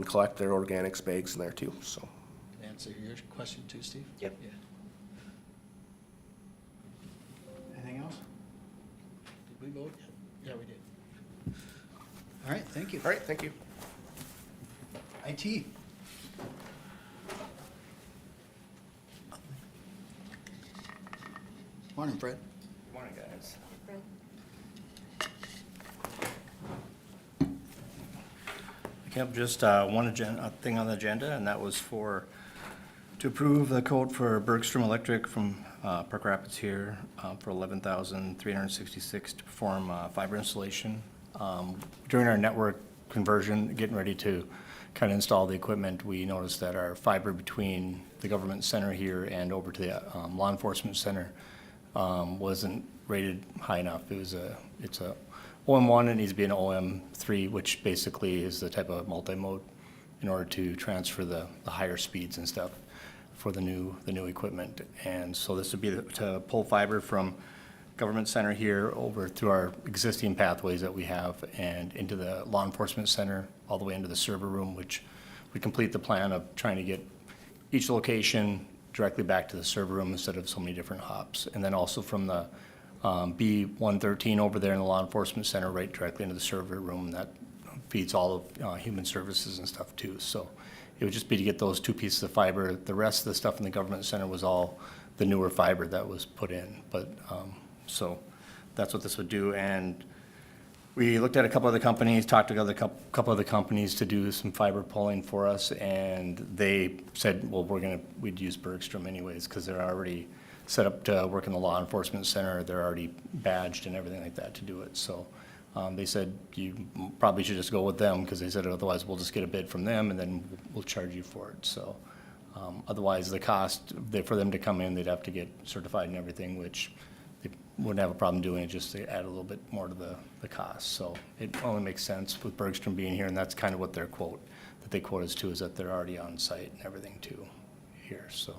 Speaker 11: collect their organics bags in there too, so.
Speaker 12: Answer your question too, Steve?
Speaker 10: Yep.
Speaker 12: Yeah. Anything else? Did we vote? Yeah, we did. All right, thank you.
Speaker 11: All right, thank you.
Speaker 12: IT. Morning, Fred.
Speaker 13: Morning, guys. Yep, just one thing on the agenda, and that was to approve the quote for Bergstrom Electric from Park Rapids here for $11,366 to perform fiber installation. During our network conversion, getting ready to kind of install the equipment, we noticed that our fiber between the government center here and over to the law enforcement center wasn't rated high enough. It's a OM1, it needs to be an OM3, which basically is the type of multi-mode in order to transfer the higher speeds and stuff for the new equipment. And so this would be to pull fiber from government center here over through our existing pathways that we have and into the law enforcement center, all the way into the server room, which we complete the plan of trying to get each location directly back to the server room instead of so many different hops. And then also from the B113 over there in the law enforcement center, right directly into the server room. That feeds all of human services and stuff too. So it would just be to get those 2 pieces of fiber. The rest of the stuff in the government center was all the newer fiber that was put in. But so that's what this would do. And we looked at a couple of the companies, talked to a couple of the companies to do some fiber pulling for us, and they said, well, we'd use Bergstrom anyways because they're already set up to work in the law enforcement center. They're already badged and everything like that to do it. So they said you probably should just go with them because they said otherwise we'll just get a bid from them and then we'll charge you for it. So otherwise the cost for them to come in, they'd have to get certified and everything, which they wouldn't have a problem doing it, just to add a little bit more to the cost. So it only makes sense with Bergstrom being here, and that's kind of what their quote, that they quote us to, is that they're already on site and everything too here, so.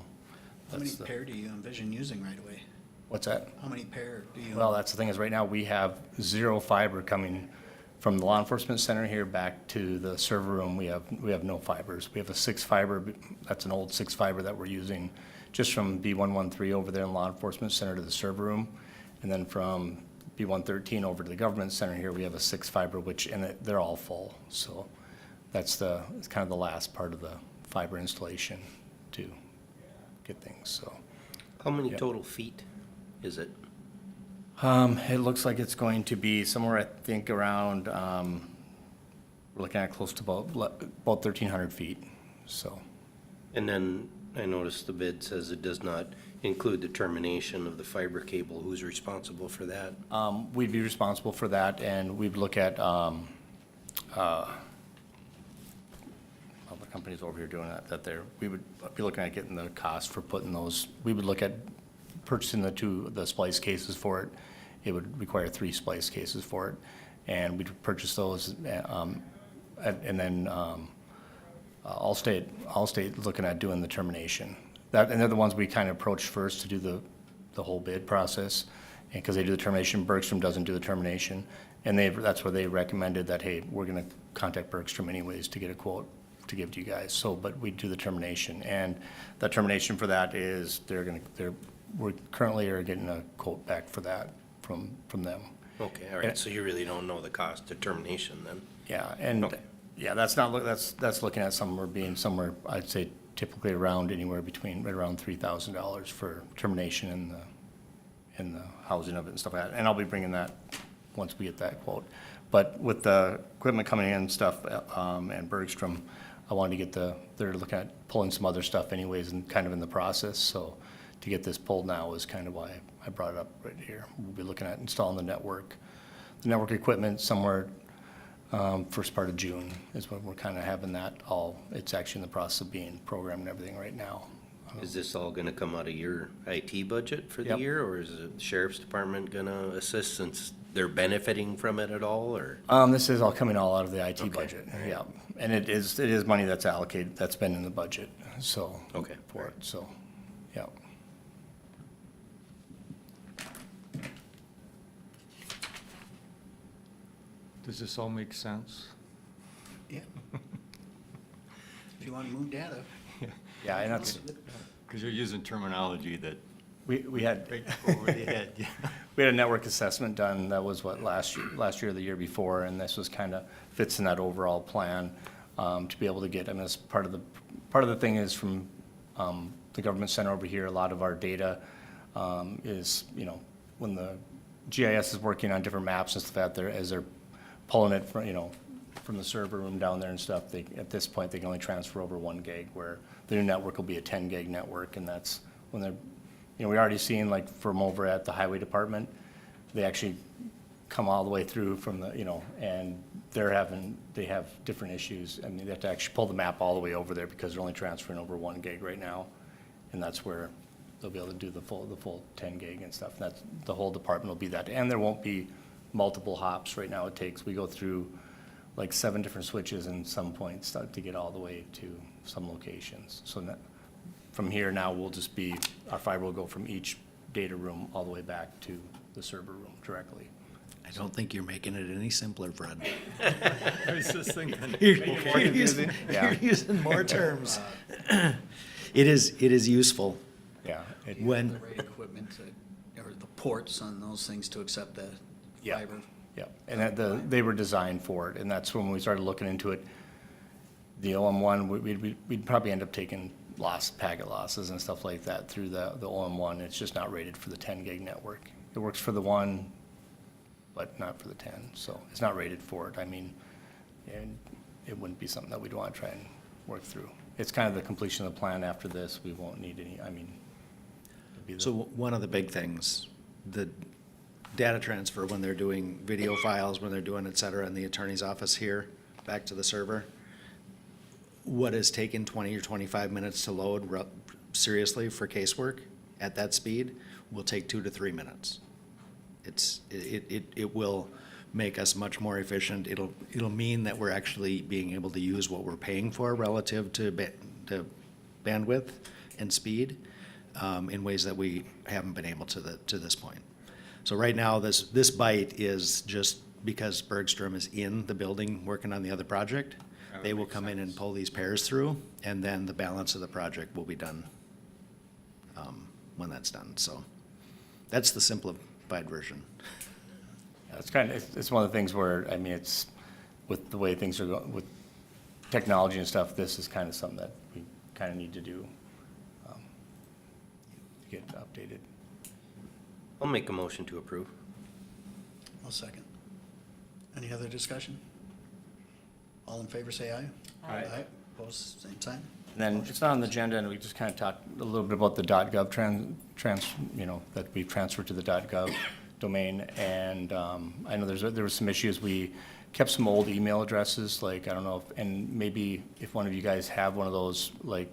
Speaker 12: How many
Speaker 13: that's the-
Speaker 12: pair do you envision using right away?
Speaker 13: What's that?
Speaker 12: How many pair do you?
Speaker 13: Well, that's the thing is right now we have 0 fiber coming from the law enforcement center here back to the server room. We have no fibers. We have a 6 fiber, that's an old 6 fiber that we're using just from B113 over there in law enforcement center to the server room. And then from B113 over to the government center here, we have a 6 fiber, which, and they're all full. So it's kind of the last part of the fiber installation to get things, so.
Speaker 10: How many
Speaker 13: Yeah.
Speaker 10: total feet is it?
Speaker 13: It looks like it's going to be somewhere, I think, around, we're looking at close to about 1,300 feet, so.
Speaker 10: And then I noticed the bid says it does not include the termination of the fiber cable. Who's responsible for that?
Speaker 13: We'd be responsible for that, and we'd look at, well, the companies over here doing that we would be looking at getting the cost for putting those, we would look at purchasing the splice cases for it. It would require 3 splice cases for it, and we'd purchase those, and then, Allstate looking at doing the termination. And they're the ones we kind of approached first to do the whole bid process, and because they do the termination, Bergstrom doesn't do the termination. And that's where they recommended that, hey, we're gonna contact Bergstrom anyways to get a quote to give to you guys. So, but we do the termination, and the termination for that is, we currently are getting a quote back for that from them.
Speaker 10: Okay, all right, so you really don't know the cost of termination then?
Speaker 13: Yeah, and,
Speaker 10: Okay.
Speaker 13: yeah, that's looking at somewhere, I'd say typically around anywhere between, right around $3,000 for termination and the housing of it and stuff like that. And I'll be bringing that once we get that quote. But with the equipment coming in and stuff, and Bergstrom, I wanted to get they're looking at pulling some other stuff anyways and kind of in the process. So to get this pulled now is kind of why I brought it up right here. We'll be looking at installing the network equipment somewhere first part of June is when we're kind of having that all, it's actually in the process of being programmed and everything right now.
Speaker 10: Is this all gonna come out of your IT budget for the
Speaker 13: Yep.
Speaker 10: year, or is the sheriff's department gonna assist since they're benefiting from it at all, or?
Speaker 13: This is all coming all out of the IT
Speaker 10: Okay.
Speaker 13: budget, yeah. And it is money that's allocated, that's been in the budget, so.
Speaker 10: Okay.
Speaker 13: For it, so, yeah.
Speaker 3: Does this all make sense?
Speaker 12: Yeah. If you want to move data.
Speaker 13: Yeah, and that's,
Speaker 3: Because you're using terminology that
Speaker 13: we had,
Speaker 3: right over the head, yeah.
Speaker 13: we had a network assessment done, that was what, last year or the year before, and this was kind of fits in that overall plan, to be able to get, I mean, it's part of the thing is from, the government center over here, a lot of our data, is, when the GIS is working on different maps and stuff out there, as they're pulling it from, from the server room down there and stuff, at this point, they can only transfer over 1 gig, where the new network will be a 10 gig network, and that's when they're, we already seen, like, from over at the highway department, they actually come all the way through from the, and they have different issues. I mean, they have to actually pull the map all the way over there because they're only transferring over 1 gig right now. And that's where they'll be able to do the full 10 gig and stuff. That's, the whole department will be that. And there won't be multiple hops. Right now we go through like 7 different switches in some points to get all the way to some locations. So from here now, our fiber will go from each data room all the way back to the server room directly.
Speaker 2: I don't think you're making it any simpler, Fred.
Speaker 3: I was just thinking.
Speaker 2: You're using more terms. It is useful
Speaker 13: Yeah.
Speaker 2: when,
Speaker 12: The right equipment, or the ports on those things to accept the
Speaker 13: Yeah.
Speaker 12: fiber.
Speaker 13: Yeah, and they were designed for it, and that's when we started looking into it. The OM1, we'd probably end up taking packet losses and stuff like that through the OM1. It's just not rated for the 10 gig network. It works for the 1, but not for the 10, so it's not rated for it. I mean, and it wouldn't be something that we'd want to try and work through. It's kind of the completion of the plan. After this, we won't need any, it'd be the-
Speaker 2: so one of the big things, the data transfer when they're doing video files, when they're doing et cetera, in the attorney's office here, back to the server, what has taken 20 or 25 minutes to load seriously for casework at that speed will take 2 to 3 minutes. It will make us much more efficient. It'll mean that we're actually being able to use what we're paying for relative to bandwidth and speed in ways that we haven't been able to this point. So right now, this bite is just because Bergstrom is in the building working on the other project.
Speaker 3: That
Speaker 2: They will
Speaker 3: makes
Speaker 2: come in and
Speaker 3: sense.
Speaker 2: pull these pairs through, and then the balance of the project will be done when that's done. So that's the simplified version.
Speaker 13: Yeah, it's one of the things where, I mean, it's, with the way things are going, with technology and stuff, this is kind of something that we kind of need to do, to get updated.
Speaker 10: I'll make a motion to approve.
Speaker 12: I'll second. Any other discussion? All in favor, say aye.
Speaker 3: Aye.
Speaker 12: Opposed, same sign.
Speaker 13: And then it's not on the agenda, and we just kind of talked a little bit about the .gov you know, that we've transferred to the .gov domain. And I know there was some issues. We kept some old email addresses, like, I don't know, and maybe if one of you guys have one of those, like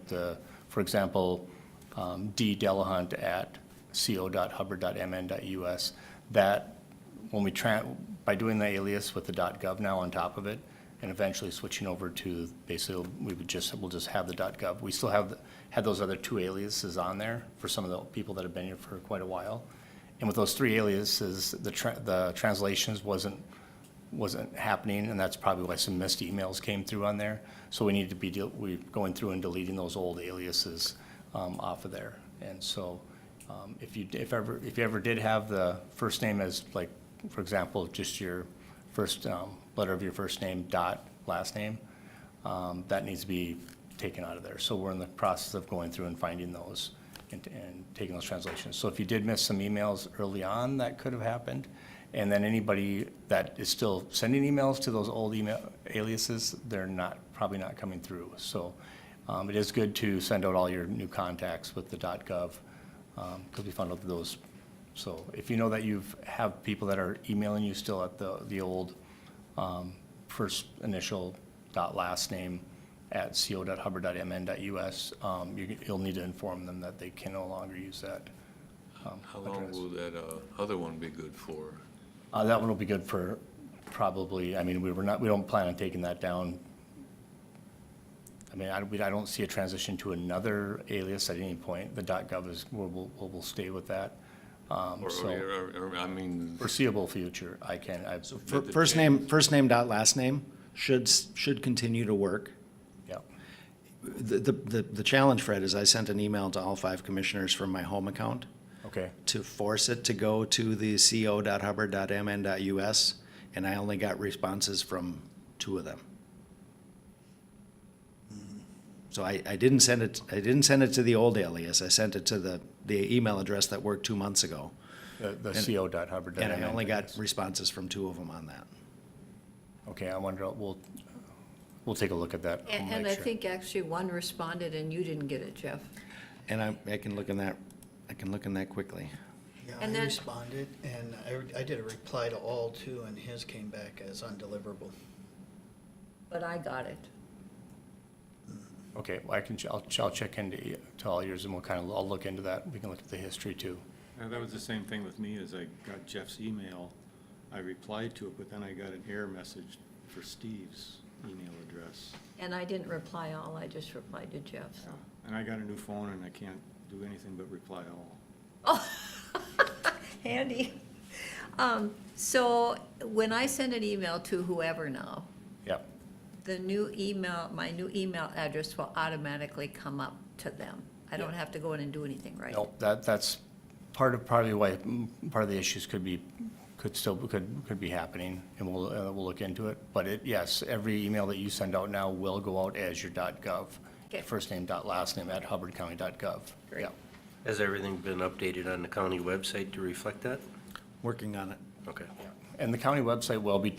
Speaker 13: for example, ddelahant@co.hubbard.mn.us, that when we by doing the alias with the .gov now on top of it, and eventually switching over to, basically, we'll just have the .gov. We still had those other 2 aliases on there for some of the people that have been here for quite a while. And with those 3 aliases, the translations wasn't happening, and that's probably why some missed emails came through on there. So we need to be we're going through and deleting those old aliases off of there. And so if you ever did have the first name as, like, for example, just your first letter of your first name dot last name, that needs to be taken out of there. So we're in the process of going through and finding those and taking those translations. So if you did miss some emails early on, that could have happened. And then anybody that is still sending emails to those old email aliases, they're probably not coming through. So it is good to send out all your new contacts with the .gov, because we found out those. So if you know that you have people that are emailing you still at the old first initial dot last name at co.hubbard.mn.us, you'll need to inform them that they can no longer use that
Speaker 4: How long
Speaker 13: address.
Speaker 4: will that other one be good for?
Speaker 13: That one will be good for probably, I mean, we don't plan on taking that down. I mean, I don't see a transition to another alias at any point. The .gov is, we'll stay with that.
Speaker 4: Or, I mean,
Speaker 13: Foreseeable future,
Speaker 2: First name dot last name should continue to work.
Speaker 13: yeah.
Speaker 2: The challenge, Fred, is I sent an email to all 5 commissioners from my home account
Speaker 13: Okay,
Speaker 2: to force it to go to the co.hubbard.mn.us, and I only got responses from 2 of them. So I didn't send it to the old alias. I sent it to the email address that worked 2 months ago.
Speaker 13: the co.hubbard.mn.
Speaker 2: And I only got responses from 2 of them on that.
Speaker 13: Okay, I wonder, we'll take a look at that. I'll
Speaker 9: And
Speaker 13: make
Speaker 9: I
Speaker 13: sure.
Speaker 9: think actually one responded and you didn't get it, Jeff.
Speaker 2: And I can look in that quickly.
Speaker 12: Yeah,
Speaker 9: And
Speaker 12: I
Speaker 9: then-
Speaker 12: responded, and I did a reply to all 2, and his came back as undeliverable.
Speaker 9: But I got it.
Speaker 13: Okay, well, I'll check into all yours, and I'll look into that. We can look at the history too.
Speaker 3: That was the same thing with me, as I got Jeff's email, I replied to it, but then I got an error message for Steve's email address.
Speaker 9: And I didn't reply all, I just replied to Jeff's.
Speaker 3: And I got a new phone and I can't do anything but reply all.
Speaker 9: Oh, handy. So when I send an email to whoever now,
Speaker 13: Yep,
Speaker 9: the new email, my new email address will automatically come up to them. I don't have to go in and do anything, right?
Speaker 13: no, that's probably why, part of the issues could be happening, and we'll look into it. But yes, every email that you send out now will go out as your .gov.
Speaker 9: Okay.
Speaker 13: First name dot last name at hubbardcounty.gov.
Speaker 9: Great.
Speaker 13: Yeah.
Speaker 10: Has everything been updated on the county website to reflect that?
Speaker 2: Working on it.
Speaker 10: Okay.
Speaker 13: And the county website will be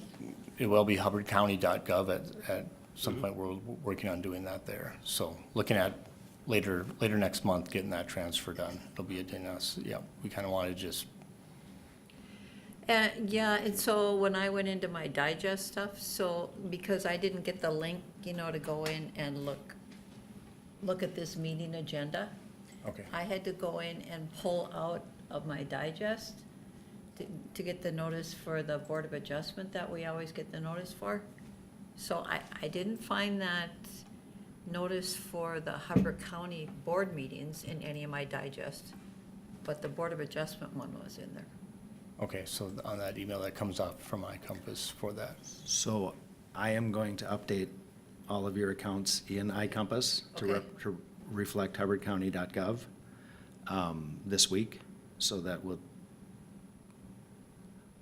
Speaker 13: hubbardcounty.gov at some point. We're working on doing that there. So looking at later next month, getting that transfer done. It'll be in us. Yeah, we kind of want to just,
Speaker 9: Yeah, and so when I went into my digest stuff, so because I didn't get the link, to go in and look at this meeting agenda,
Speaker 13: okay.
Speaker 9: I had to go in and pull out of my digest to get the notice for the Board of Adjustment that we always get the notice for. So I didn't find that notice for the Hubbard County Board meetings in any of my digests, but the Board of Adjustment one was in there.
Speaker 13: Okay, so on that email that comes up from iCompass for that.
Speaker 2: So I am going to update all of your accounts in iCompass to
Speaker 9: Okay.
Speaker 2: to reflect hubbardcounty.gov this week, so that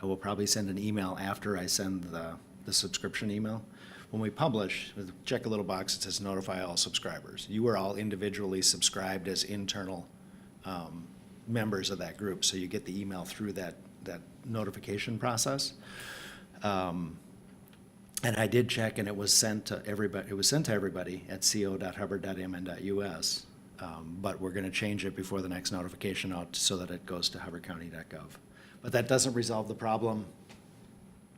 Speaker 2: I will probably send an email after I send the subscription email. When we publish, check a little box that says notify all subscribers. You are all individually subscribed as internal members of that group, so you get the email through that notification process. And I did check, and it was sent to everybody. It was sent to everybody at co.hubbard.mn.us. But we're going to change it before the next notification out so that it goes to hubbardcounty.gov. But that doesn't resolve the problem.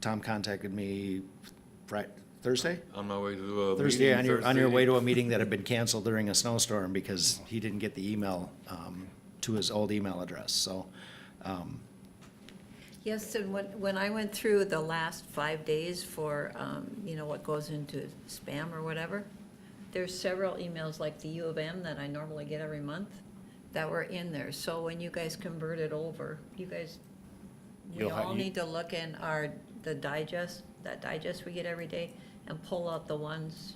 Speaker 2: Tom contacted me Thursday?
Speaker 4: On my way to a
Speaker 2: Thursday,
Speaker 4: meeting
Speaker 2: on your way to a meeting that had been canceled during a snowstorm because he didn't get the email to his old email address. So,
Speaker 9: Yes, and when I went through the last 5 days for, what goes into spam or whatever, there's several emails like the U of M that I normally get every month that were in there. So when you guys convert it over, we all need to look in that digest we get every day and pull out the ones,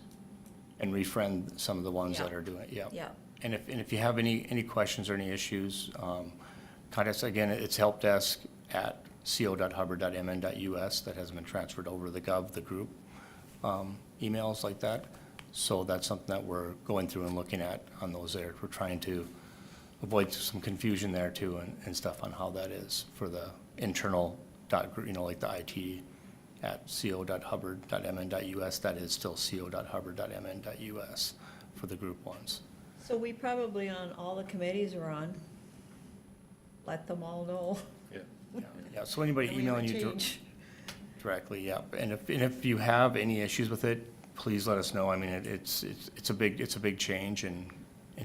Speaker 13: And refriend some of the ones that
Speaker 9: Yeah.
Speaker 13: are doing it, yeah.
Speaker 9: yeah.
Speaker 13: And if you have any questions or any issues, contact us again, it's helpdesk@co.hubbard.mn.us. That has been transferred over to the group emails like that. So that's something that we're going through and looking at on those there. We're trying to avoid some confusion there too and stuff on how that is for the internal like the IT at co.hubbard.mn.us. That is still co.hubbard.mn.us for the group ones.
Speaker 9: So we probably on all the committees we're on, let them all know.
Speaker 13: Yeah, so anybody
Speaker 9: that we have a
Speaker 13: emailing you
Speaker 9: change.
Speaker 13: directly, yeah. And if you have any issues with it, please let us know. I mean, it's a big change in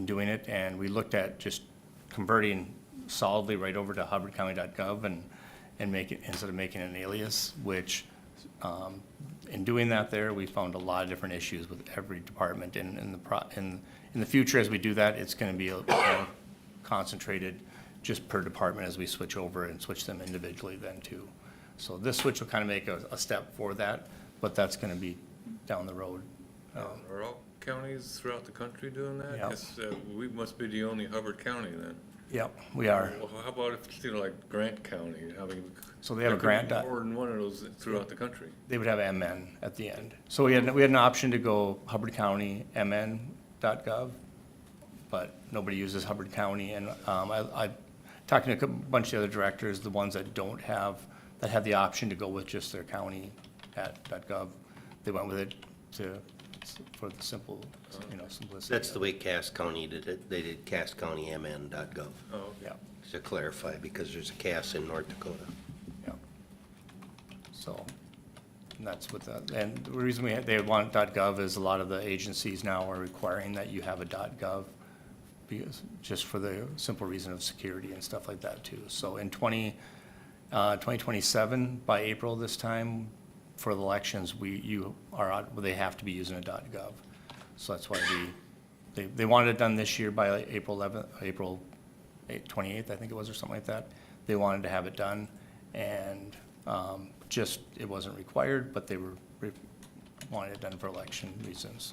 Speaker 13: doing it. And we looked at just converting solidly right over to hubbardcounty.gov and make it, instead of making an alias, which, in doing that there, we found a lot of different issues with every department. And in the future, as we do that, it's gonna be more concentrated just per department as we switch over and switch them individually then too. So this switch will kind of make a step for that, but that's gonna be down the road.
Speaker 4: Are all counties throughout the country doing that?
Speaker 13: Yeah.
Speaker 4: 'Cause, we must be the only Hubbard County then.
Speaker 13: Yep, we are.
Speaker 4: Well, how about if it's, like Grant County? I mean.
Speaker 13: So they have a
Speaker 4: there could be
Speaker 13: Grant
Speaker 4: More than one of those throughout the country.
Speaker 13: They would have MN at the end. So we had an option to go Hubbard County, MN.gov, but nobody uses Hubbard County. And I talked to a bunch of the other directors, the ones that that have the option to go with just their county at .gov. They went with it for the simplicity.
Speaker 10: That's the way Cass County did it. They did casscountymn.gov,
Speaker 4: Oh,
Speaker 13: Yeah,
Speaker 10: to clarify, because there's a Cass in North Dakota.
Speaker 13: yeah. So, and that's what and the reason they want .gov is a lot of the agencies now are requiring that you have a .gov, because, just for the simple reason of security and stuff like that too. So in 2027, by April this time, for the elections, they have to be using a .gov. So that's why they wanted it done this year by April 28th, I think it was, or something like that. They wanted to have it done, and it wasn't required, but they wanted it done for election reasons.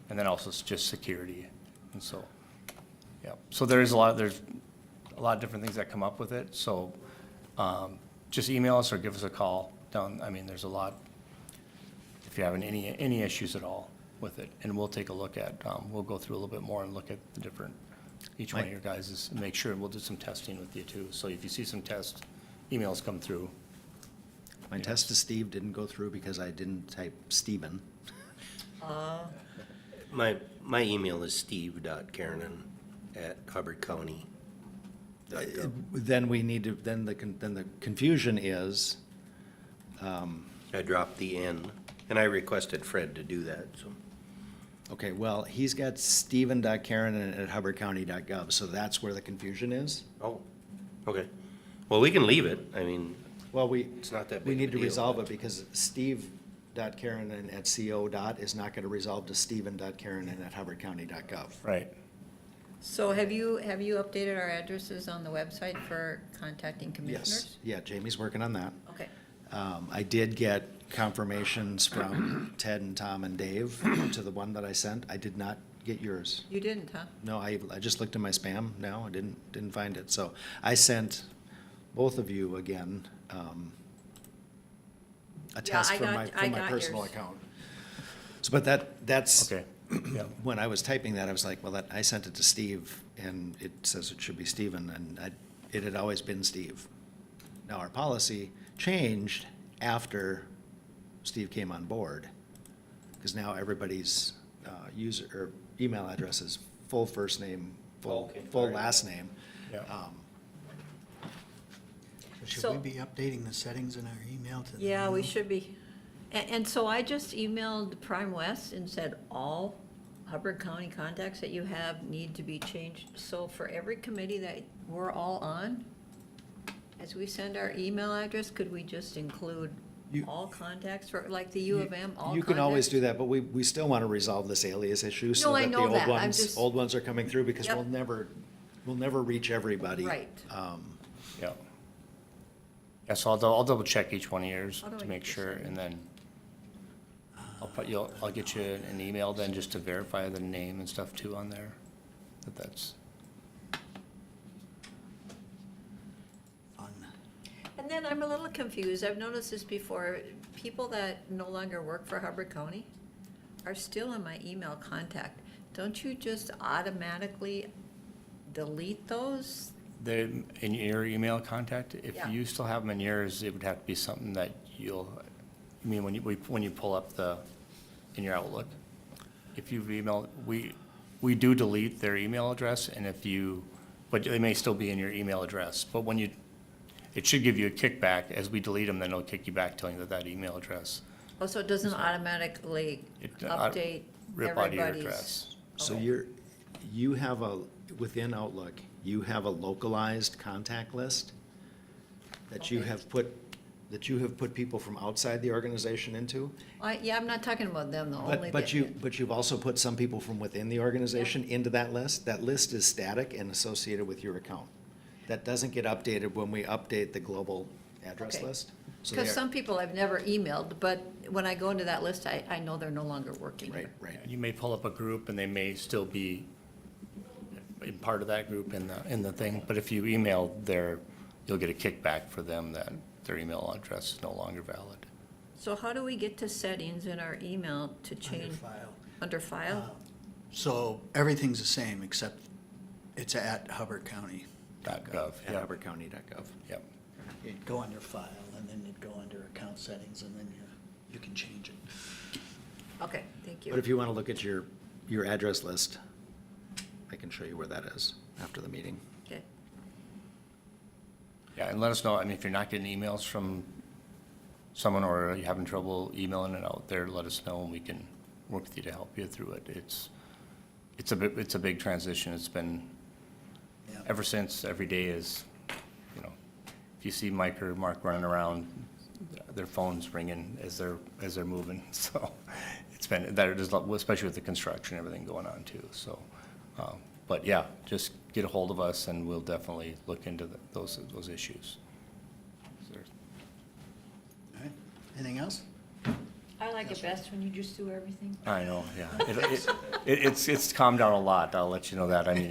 Speaker 13: And then also it's just security, and so, yeah. So there's a lot of different things that come up with it, so just email us or give us a call down. I mean, there's a lot, if you're having any issues at all with it, and we'll take a look at, we'll go through a little bit more and look at the different, each one of your guys' and make sure, we'll do some testing with you too. So if you see some test emails come through.
Speaker 2: my test to Steve didn't go through because I didn't type Steven.
Speaker 10: My email is steve.kiernan@hubbardcounty.gov.
Speaker 2: Then we need to, then the confusion is,
Speaker 10: I dropped the N, and I requested Fred to do that, so.
Speaker 2: okay, well, he's got Steven.Karen@hubbardcounty.gov, so that's where the confusion is.
Speaker 10: Oh, okay. Well, we can leave it. I mean,
Speaker 2: Well,
Speaker 10: it's not that
Speaker 2: we
Speaker 10: big
Speaker 2: need
Speaker 10: of a
Speaker 2: to
Speaker 10: deal,
Speaker 2: resolve
Speaker 10: but-
Speaker 2: it because steve.keranen@co. is not gonna resolve to steven.keranen@hubbardcounty.gov.
Speaker 13: Right.
Speaker 9: So have you updated our addresses on the website for contacting
Speaker 2: Yes,
Speaker 9: commissioners?
Speaker 2: yeah, Jamie's working on that.
Speaker 9: Okay.
Speaker 2: I did get confirmations from Ted and Tom and Dave to the one that I sent. I did not get yours.
Speaker 9: You didn't, huh?
Speaker 2: No, I just looked in my spam now, I didn't find it. So I sent both of you again, a
Speaker 9: Yeah,
Speaker 2: test
Speaker 9: I
Speaker 2: from
Speaker 9: got
Speaker 2: my personal
Speaker 9: yours.
Speaker 2: account. So, but that's,
Speaker 13: Okay. Yeah.
Speaker 2: when I was typing that, I was like, well, I sent it to Steve, and it says it should be Steven, and it had always been Steve. Now, our policy changed after Steve came on board, because now everybody's user, or email address is full first name, full last name.
Speaker 13: Yeah.
Speaker 12: Should
Speaker 9: So-
Speaker 12: we be updating the settings in our email to the?
Speaker 9: Yeah, we
Speaker 12: new?
Speaker 9: should be. And so I just emailed Prime West and said all Hubbard County contacts that you have need to be changed. So for every committee that we're all on, as we send our email address, could we just include
Speaker 2: You-
Speaker 9: all contacts for, like the U of M, all
Speaker 2: You can always
Speaker 9: contacts?
Speaker 2: do that, but we still want to resolve this alias issue, so
Speaker 9: No, I
Speaker 2: that the
Speaker 9: know
Speaker 2: old
Speaker 9: that. I'm
Speaker 2: ones,
Speaker 9: just-
Speaker 2: old ones are coming through, because
Speaker 9: Yep.
Speaker 2: we'll never reach everybody.
Speaker 9: Right.
Speaker 13: Yeah. Yeah, so I'll double check each one of yours
Speaker 9: How do I
Speaker 13: to
Speaker 9: get
Speaker 13: make
Speaker 9: this
Speaker 13: sure,
Speaker 9: in?
Speaker 13: and then I'll get you an email then just to verify the name and stuff too on there, that's.
Speaker 12: Fun.
Speaker 9: And then I'm a little confused. I've noticed this before. People that no longer work for Hubbard County are still in my email contact. Don't you just automatically delete those?
Speaker 13: They're in your email contact, if
Speaker 9: Yeah.
Speaker 13: you still have them in yours, it would have to be something that I mean, when you pull up in your Outlook, if you've emailed, we do delete their email address, and but they may still be in your email address, but it should give you a kickback, as we delete them, then it'll kick you back telling you that email address.
Speaker 9: Oh, so it doesn't automatically
Speaker 13: It,
Speaker 9: update
Speaker 13: rip out of your
Speaker 9: everybody's?
Speaker 13: address.
Speaker 2: So
Speaker 9: Okay.
Speaker 2: you have within Outlook, you have a localized contact list that you
Speaker 9: Okay.
Speaker 2: have put people from outside the organization into.
Speaker 9: Yeah, I'm not talking about them, though, only
Speaker 2: But
Speaker 9: the.
Speaker 2: you've also put some people from within the organization into that list. That list is static and associated with your account. That doesn't get updated when we update the global address
Speaker 9: Okay.
Speaker 2: list. So
Speaker 9: Because
Speaker 2: they are-
Speaker 9: some people I've never emailed, but when I go into that list, I know they're no longer working
Speaker 2: Right,
Speaker 9: here.
Speaker 2: right.
Speaker 13: You may pull up a group and they may still be in part of that group in the thing, but if you email you'll get a kickback for them that their email address is no longer valid.
Speaker 9: So how do we get to settings in our email to
Speaker 12: Under
Speaker 9: change?
Speaker 12: file.
Speaker 9: Under file?
Speaker 12: So everything's the same, except it's at Hubbard County.
Speaker 13: .gov,
Speaker 2: At
Speaker 13: yeah,
Speaker 2: hubbardcounty.gov.
Speaker 13: yep.
Speaker 12: You'd go under file, and then you'd go under account settings, and then you can change it.
Speaker 9: Okay, thank you.
Speaker 2: But if you want to look at your address list, I can show you where that is after the meeting.
Speaker 9: Okay.
Speaker 13: Yeah, and let us know, I mean, if you're not getting emails from someone or you're having trouble emailing it out there, let us know and we can work with you to help you through it. It's a big transition. It's been,
Speaker 12: Yeah.
Speaker 13: ever since every day is, if you see Mike or Mark running around, their phone's ringing as they're moving. So it's been, especially with the construction, everything going on too. So, but yeah, just get a hold of us and we'll definitely look into those issues.
Speaker 12: All right, anything else?
Speaker 7: I like it best when you just do everything.
Speaker 13: I know, yeah. It's calmed down a lot, I'll let you know that. I mean,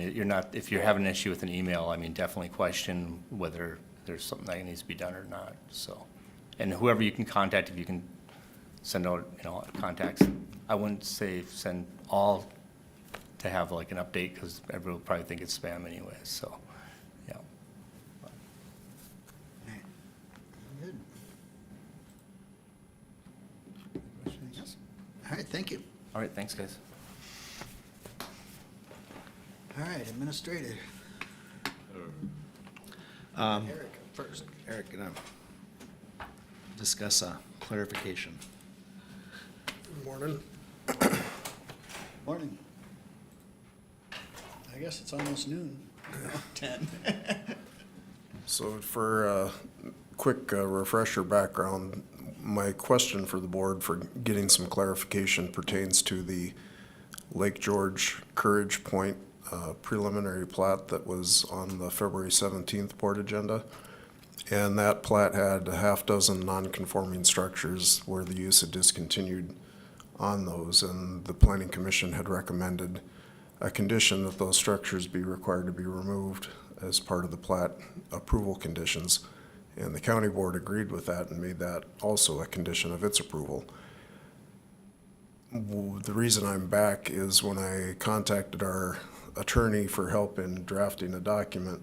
Speaker 13: if you're having an issue with an email, I mean, definitely question whether there's something that needs to be done or not, so. And whoever you can contact, if you can send out, contacts, I wouldn't say send all to have like an update, because everyone will probably think it's spam anyway, so, yeah.
Speaker 12: All right. Good. Anything else? All right, thank you.
Speaker 13: All right, thanks, guys.
Speaker 12: All right, administrator. Eric first.
Speaker 2: Eric, gonna discuss a clarification.
Speaker 12: Morning. Morning. I guess it's almost noon. 10.
Speaker 14: So for a quick refresher background, my question for the board for getting some clarification pertains to the Lake George Courage Point preliminary plat that was on the February 17th board agenda. And that plat had a half dozen non-conforming structures where the use had discontinued on those, and the Planning Commission had recommended a condition that those structures be required to be removed as part of the plat approval conditions. And the county board agreed with that and made that also a condition of its approval. The reason I'm back is when I contacted our attorney for help in drafting a document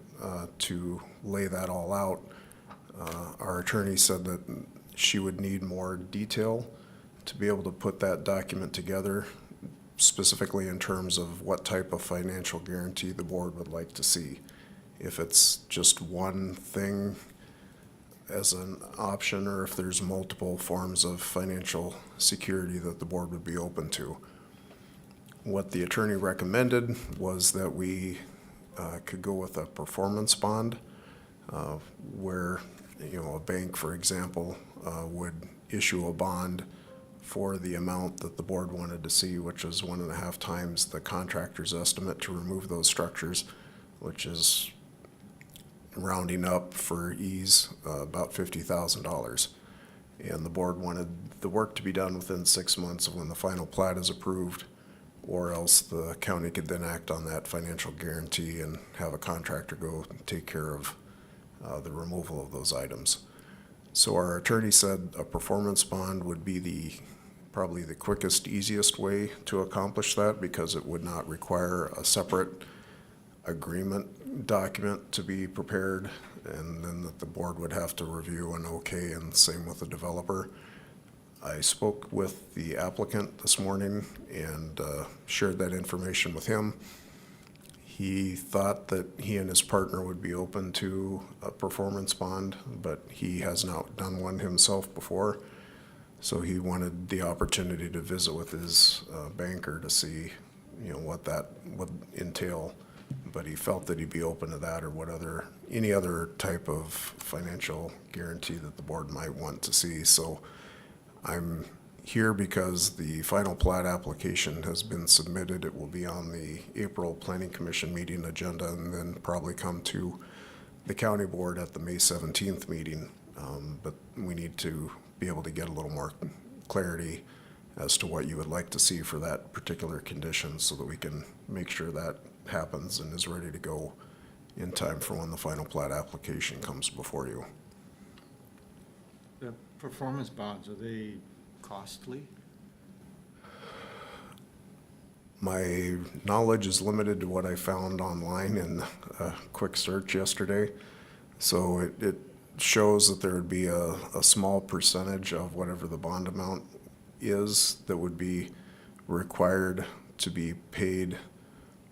Speaker 14: to lay that all out, our attorney said that she would need more detail to be able to put that document together, specifically in terms of what type of financial guarantee the board would like to see. If it's just one thing as an option, or if there's multiple forms of financial security that the board would be open to. What the attorney recommended was that we could go with a performance bond, where, you know, a bank, for example, would issue a bond for the amount that the board wanted to see, which is 1.5 times the contractor's estimate to remove those structures, which is, rounding up for ease, about $50,000. And the board wanted the work to be done within 6 months of when the final plat is approved, or else the county could then act on that financial guarantee and have a contractor go take care of the removal of those items. So our attorney said a performance bond would be probably the quickest, easiest way to accomplish that, because it would not require a separate agreement document to be prepared, and then that the board would have to review and okay, and same with the developer. I spoke with the applicant this morning and shared that information with him. He thought that he and his partner would be open to a performance bond, but he has not done one himself before. So he wanted the opportunity to visit with his banker to see, you know, what that would entail. But he felt that he'd be open to that, or any other type of financial guarantee that the board might want to see. So I'm here because the final plat application has been submitted. It will be on the April Planning Commission meeting agenda, and then probably come to the county board at the May 17th meeting. But we need to be able to get a little more clarity as to what you would like to see for that particular condition, so that we can make sure that happens and is ready to go in time for when the final plat application comes before you.
Speaker 3: The performance bonds, are they costly?
Speaker 14: My knowledge is limited to what I found online in a quick search yesterday. So it shows that there would be a small percentage of whatever the bond amount is that would be required to be paid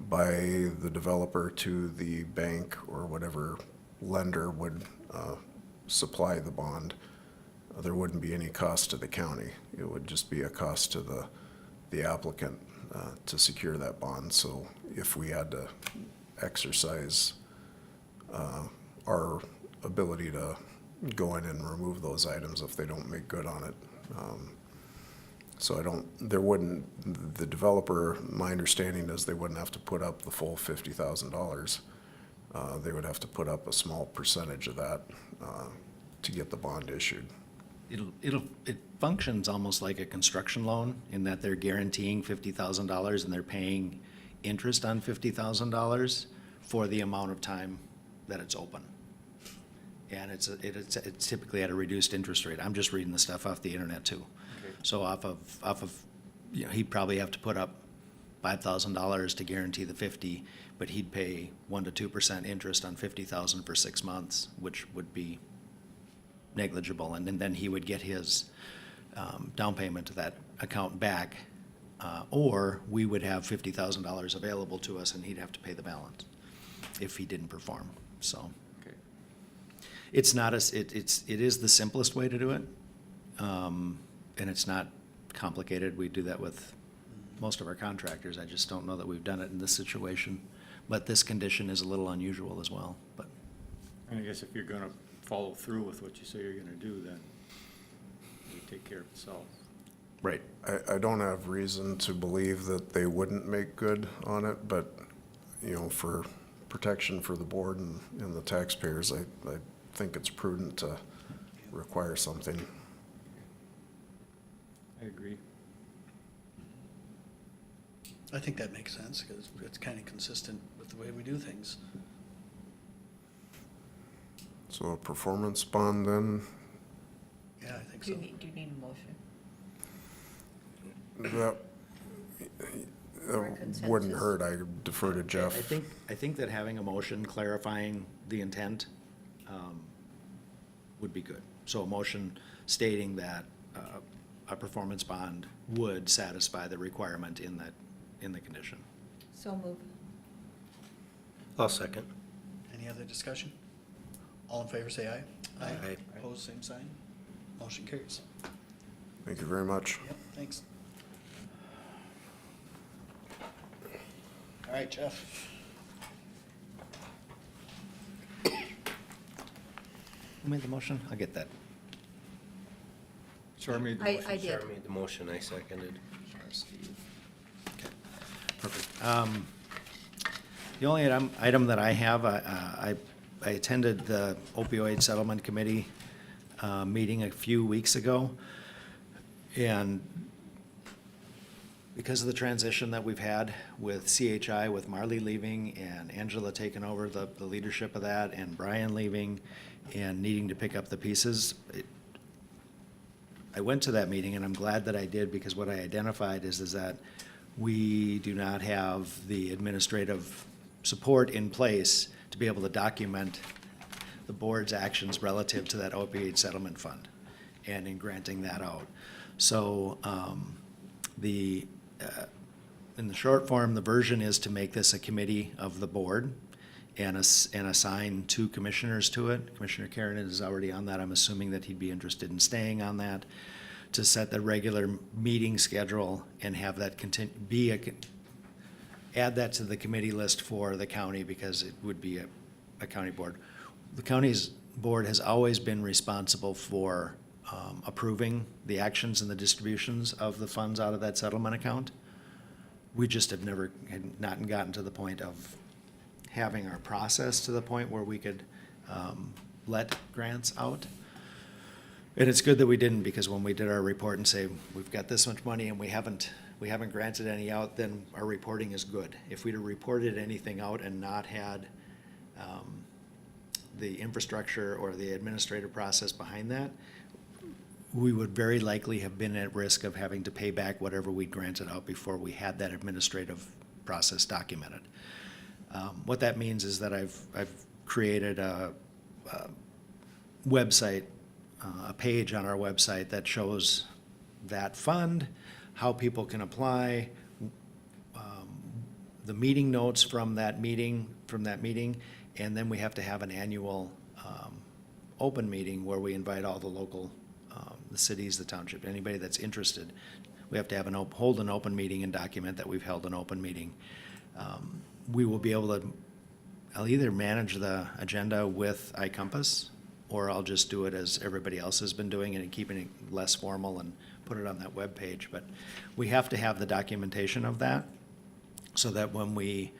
Speaker 14: by the developer to the bank or whatever lender would supply the bond. There wouldn't be any cost to the county. It would just be a cost to the applicant to secure that bond. So if we had to exercise our ability to go in and remove those items if they don't make good on it. So the developer, my understanding is they wouldn't have to put up the full $50,000. They would have to put up a small percentage of that to get the bond issued.
Speaker 2: It functions almost like a construction loan in that they're guaranteeing $50,000 and they're paying interest on $50,000 for the amount of time that it's open. And it's typically at a reduced interest rate. I'm just reading the stuff off the internet too.
Speaker 3: Okay.
Speaker 2: So off of, you know, he'd probably have to put up $5,000 to guarantee the 50, but he'd pay 1 to 2% interest on $50,000 for 6 months, which would be negligible. And then he would get his down payment to that account back, or we would have $50,000 available to us and he'd have to pay the balance if he didn't perform. So
Speaker 3: Okay.
Speaker 2: it's not it is the simplest way to do it, and it's not complicated. We do that with most of our contractors. I just don't know that we've done it in this situation. But this condition is a little unusual as well. But
Speaker 3: And I guess if you're gonna follow through with what you say you're gonna do, then you take care of itself.
Speaker 8: Right.
Speaker 14: I don't have reason to believe that they wouldn't make good on it, but, you know, for protection for the board and the taxpayers, I think it's prudent to require something.
Speaker 3: I agree.
Speaker 12: I think that makes sense, because it's kind of consistent with the way we do things.
Speaker 14: So a performance bond then,
Speaker 12: Yeah, I think
Speaker 7: Do
Speaker 12: so.
Speaker 7: you need a motion?
Speaker 14: that
Speaker 9: Or
Speaker 14: wouldn't
Speaker 9: consensus?
Speaker 14: hurt. I defer to Jeff.
Speaker 2: I think that having a motion clarifying the intent would be good. So a motion stating that a performance bond would satisfy the requirement in the condition.
Speaker 9: So move.
Speaker 10: I'll second.
Speaker 12: Any other discussion? All in favor, say aye.
Speaker 10: Aye.
Speaker 12: Opposed, same sign. Motion carries.
Speaker 14: Thank you very much.
Speaker 12: Yep, thanks. All right, Jeff.
Speaker 2: Who made the motion? I'll get that.
Speaker 3: Char made the
Speaker 9: I
Speaker 3: motion.
Speaker 9: did.
Speaker 10: Char made the motion, I seconded.
Speaker 2: Okay, perfect. The only item that I have, I attended the opioid settlement committee meeting a few weeks ago. And because of the transition that we've had with CHI, with Marley leaving and Angela taking over the leadership of that, and Brian leaving and needing to pick up the pieces, I went to that meeting, and I'm glad that I did, because what I identified is that we do not have the administrative support in place to be able to document the board's actions relative to that opioid settlement fund and in granting that out. So in the short form, the version is to make this a committee of the board and assign 2 commissioners to it. Commissioner Karen is already on that. I'm assuming that he'd be interested in staying on that, to set the regular meeting schedule and have that add that to the committee list for the county, because it would be a county board. The county's board has always been responsible for approving the actions and the distributions of the funds out of that settlement account. We just had not gotten to the point of having our process to the point where we could let grants out. And it's good that we didn't, because when we did our report and say, we've got this much money and we haven't granted any out, then our reporting is good. If we'd have reported anything out and not had the infrastructure or the administrative process behind that, we would very likely have been at risk of having to pay back whatever we granted out before we had that administrative process documented. What that means is that I've created a website, a page on our website that shows that fund, how people can apply, the meeting notes from that meeting, and then we have to have an annual open meeting where we invite all the local, the cities, the township, anybody that's interested. We have to hold an open meeting and document that we've held an open meeting. We will be able to, I'll either manage the agenda with iCompass, or I'll just do it as everybody else has been doing it and keeping it less formal and put it on that webpage. But we have to have the documentation of that, so that when we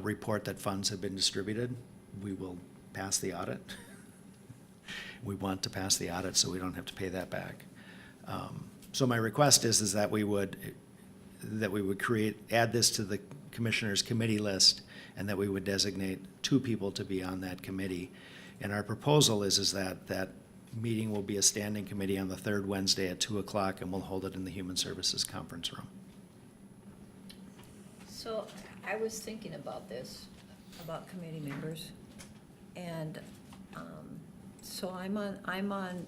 Speaker 2: report that funds have been distributed, we will pass the audit. We want to pass the audit so we don't have to pay that back. So my request is that we would add this to the commissioners' committee list, and that we would designate 2 people to be on that committee. And our proposal is that meeting will be a standing committee on the 3rd Wednesday at 2:00, and we'll hold it in the Human Services Conference Room.
Speaker 9: So I was thinking about this, about committee members, and so I'm on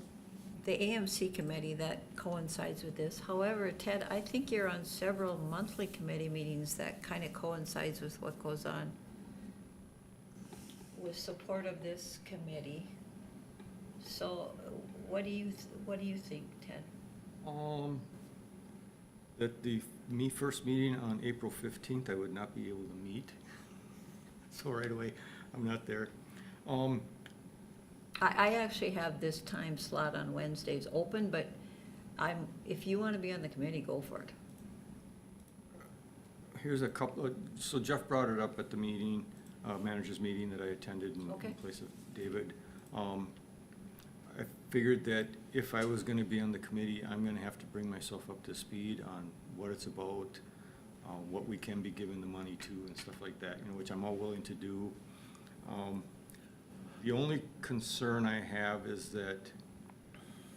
Speaker 9: the AMC committee that coincides with this. However, Ted, I think you're on several monthly committee meetings that kind of coincides with what goes on with support of this committee. So what do you think, Ted?
Speaker 3: At the first meeting on April 15th, I would not be able to meet. So right away, I'm not there.
Speaker 9: I actually have this time slot on Wednesdays open, but if you want to be on the committee, go for it.
Speaker 3: Here's a couple, so Jeff brought it up at the meeting, managers meeting that I attended in
Speaker 9: Okay.
Speaker 3: place of David. I figured that if I was gonna be on the committee, I'm gonna have to bring myself up to speed on what it's about, what we can be giving the money to and stuff like that, which I'm all willing to do. The only concern I have is that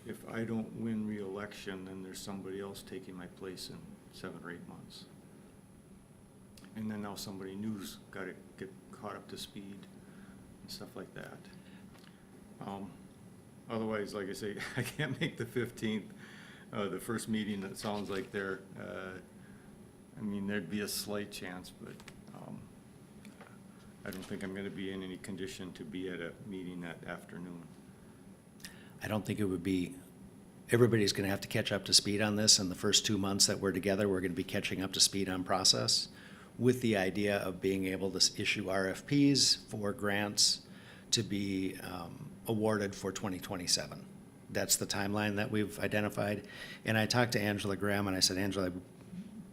Speaker 3: if I don't win re-election, then there's somebody else taking my place in 7 or 8 months. And then now somebody new's gotta get caught up to speed and stuff like that. Otherwise, like I say, I can't make the 15th, the first meeting that sounds like there'd be a slight chance, but, I don't think I'm gonna be in any condition to be at a meeting that afternoon.
Speaker 2: I don't think it would be, everybody's gonna have to catch up to speed on this, and the first 2 months that we're together, we're gonna be catching up to speed on process, with the idea of being able to issue RFPs for grants to be awarded for 2027. That's the timeline that we've identified. And I talked to Angela Graham, and I said, Angela,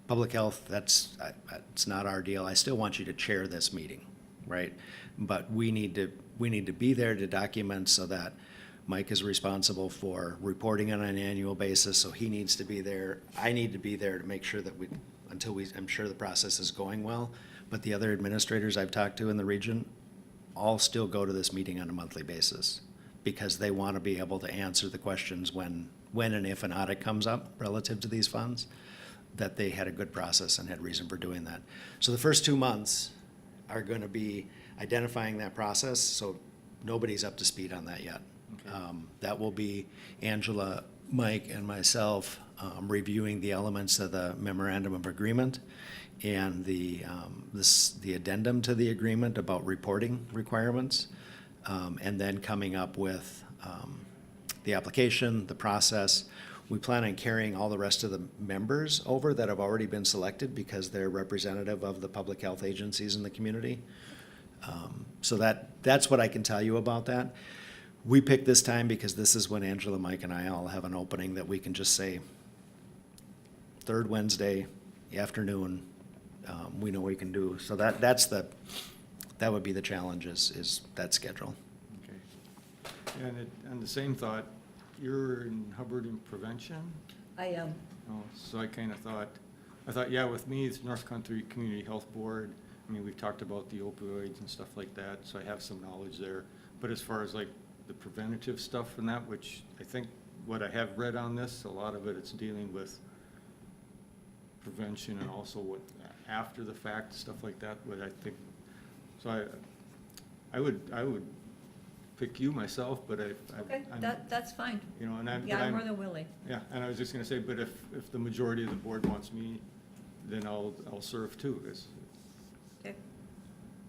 Speaker 2: public health, it's not our deal. I still want you to chair this meeting, right? But we need to be there to document so that Mike is responsible for reporting on an annual basis, so he needs to be there. I need to be there to make sure that I'm sure the process is going well. But the other administrators I've talked to in the region all still go to this meeting on a monthly basis because they want to be able to answer the questions when and if an audit comes up relative to these funds, that they had a good process and had reason for doing that. So the first 2 months are going to be identifying that process, so nobody's up to speed on that yet. That will be Angela, Mike, and myself reviewing the elements of the memorandum of agreement and the addendum to the agreement about reporting requirements, and then coming up with the application, the process. We plan on carrying all the rest of the members over that have already been selected because they're representative of the public health agencies in the community. So that's what I can tell you about that. We picked this time because this is when Angela, Mike, and I all have an opening that we can just say, third Wednesday afternoon, we know we can do. So that would be the challenge is that schedule.
Speaker 3: Okay. And the same thought, you're in Hubbard in prevention?
Speaker 9: I am.
Speaker 3: Oh, so I kind of thought, yeah, with me, it's North Country Community Health Board. I mean, we've talked about the opioids and stuff like that, so I have some knowledge there. But as far as like the preventative stuff and that, which I think what I have read on this, a lot of it's dealing with prevention and also what after the fact, stuff like that, what I think, so I would pick you myself, but
Speaker 9: Okay, that's fine.
Speaker 3: and
Speaker 9: I'm more than willing.
Speaker 3: yeah, and I was just gonna say, but if the majority of the board wants me, then I'll serve too.
Speaker 9: Okay.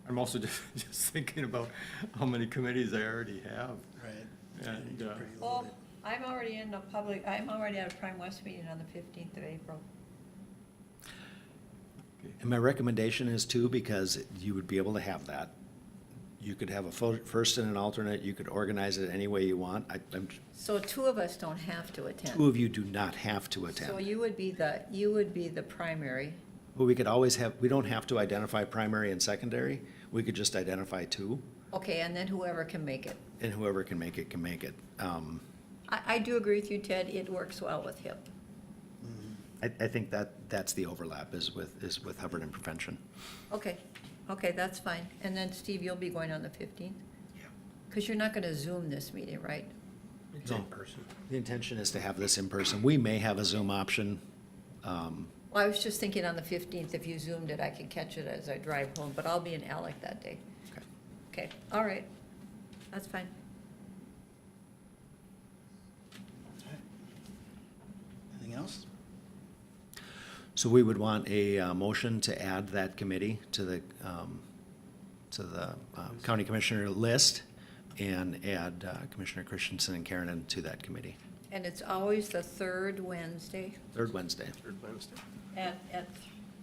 Speaker 3: I'm also just thinking about how many committees I already have.
Speaker 12: Right.
Speaker 3: And,
Speaker 12: You're pretty
Speaker 9: Well,
Speaker 12: loaded.
Speaker 9: I'm already at a Prime West meeting on the 15th of April.
Speaker 2: And my recommendation is too, because you would be able to have that. You could have a first and an alternate, you could organize it any way you want.
Speaker 9: So 2 of us don't have to attend.
Speaker 2: 2 of you do not have to
Speaker 9: So
Speaker 2: attend.
Speaker 9: you would be the primary.
Speaker 2: But we could always we don't have to identify primary and secondary, we could just identify 2,
Speaker 9: Okay, and then whoever can make it.
Speaker 2: and whoever can make it, can make it.
Speaker 9: I do agree with you, Ted, it works well with HIP.
Speaker 2: I think that's the overlap is with Hubbard and prevention.
Speaker 9: Okay, that's fine. And then Steve, you'll be going on the 15th?
Speaker 2: Yeah.
Speaker 9: Because you're not gonna Zoom this meeting, right?
Speaker 10: It's in person.
Speaker 2: The intention is to have this in person. We may have a Zoom option.
Speaker 9: Well, I was just thinking on the 15th, if you Zoomed it, I could catch it as I drive home, but I'll be in Alec that day.
Speaker 2: Okay.
Speaker 9: Okay, all right, that's fine.
Speaker 12: Anything else?
Speaker 2: So we would want a motion to add that committee to the county commissioner list and add Commissioner Christensen and Karen to that committee.
Speaker 9: And it's always the third Wednesday
Speaker 2: Third Wednesday.
Speaker 10: Third Wednesday.
Speaker 9: at, did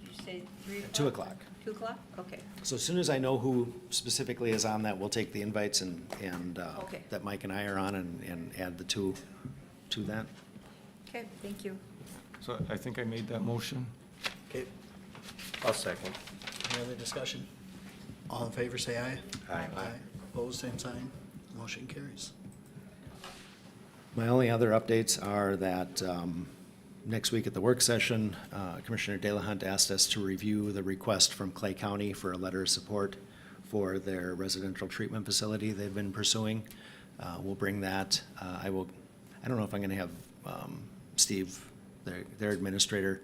Speaker 9: you you say 3 o'clock?
Speaker 2: 2 o'clock.
Speaker 9: 2 o'clock? Okay.
Speaker 2: So as soon as I know who specifically is on that, we'll take the invites and
Speaker 9: Okay.
Speaker 2: that Mike and I are on and add the two to that.
Speaker 9: Okay, thank you.
Speaker 3: So I think I made that motion.
Speaker 12: Okay,
Speaker 10: I'll second.
Speaker 12: any other discussion? All in favor, say aye.
Speaker 10: Aye.
Speaker 12: Opposed, same sign. Motion carries.
Speaker 2: My only other updates are that next week at the work session, Commissioner Delahunt asked us to review the request from Clay County for a letter of support for their residential treatment facility they've been pursuing. We'll bring that. I don't know if I'm gonna have Steve, their administrator,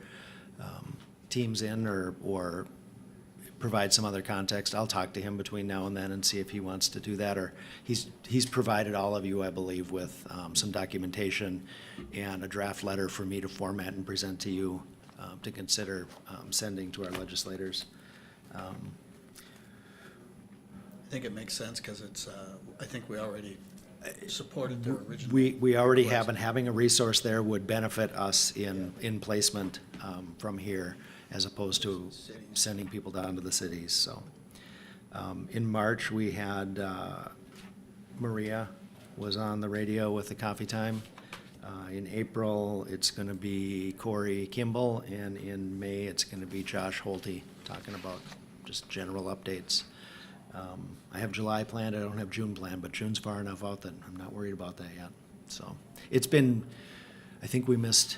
Speaker 2: teams in or provide some other context. I'll talk to him between now and then and see if he wants to do that, or he's provided all of you, I believe, with some documentation and a draft letter for me to format and present to you to consider sending to our legislators.
Speaker 12: I think it makes sense because it's, I think we already supported their original.
Speaker 2: We already have, and having a resource there would benefit us in placement from here, as opposed to sending people down to the cities, so. In March, we had Maria was on the radio with the coffee time. In April, it's gonna be Corey Kimball, and in May, it's gonna be Josh Holte, talking about just general updates. I have July planned, I don't have June planned, but June's far enough out that I'm not worried about that yet, so. It's been, I think we missed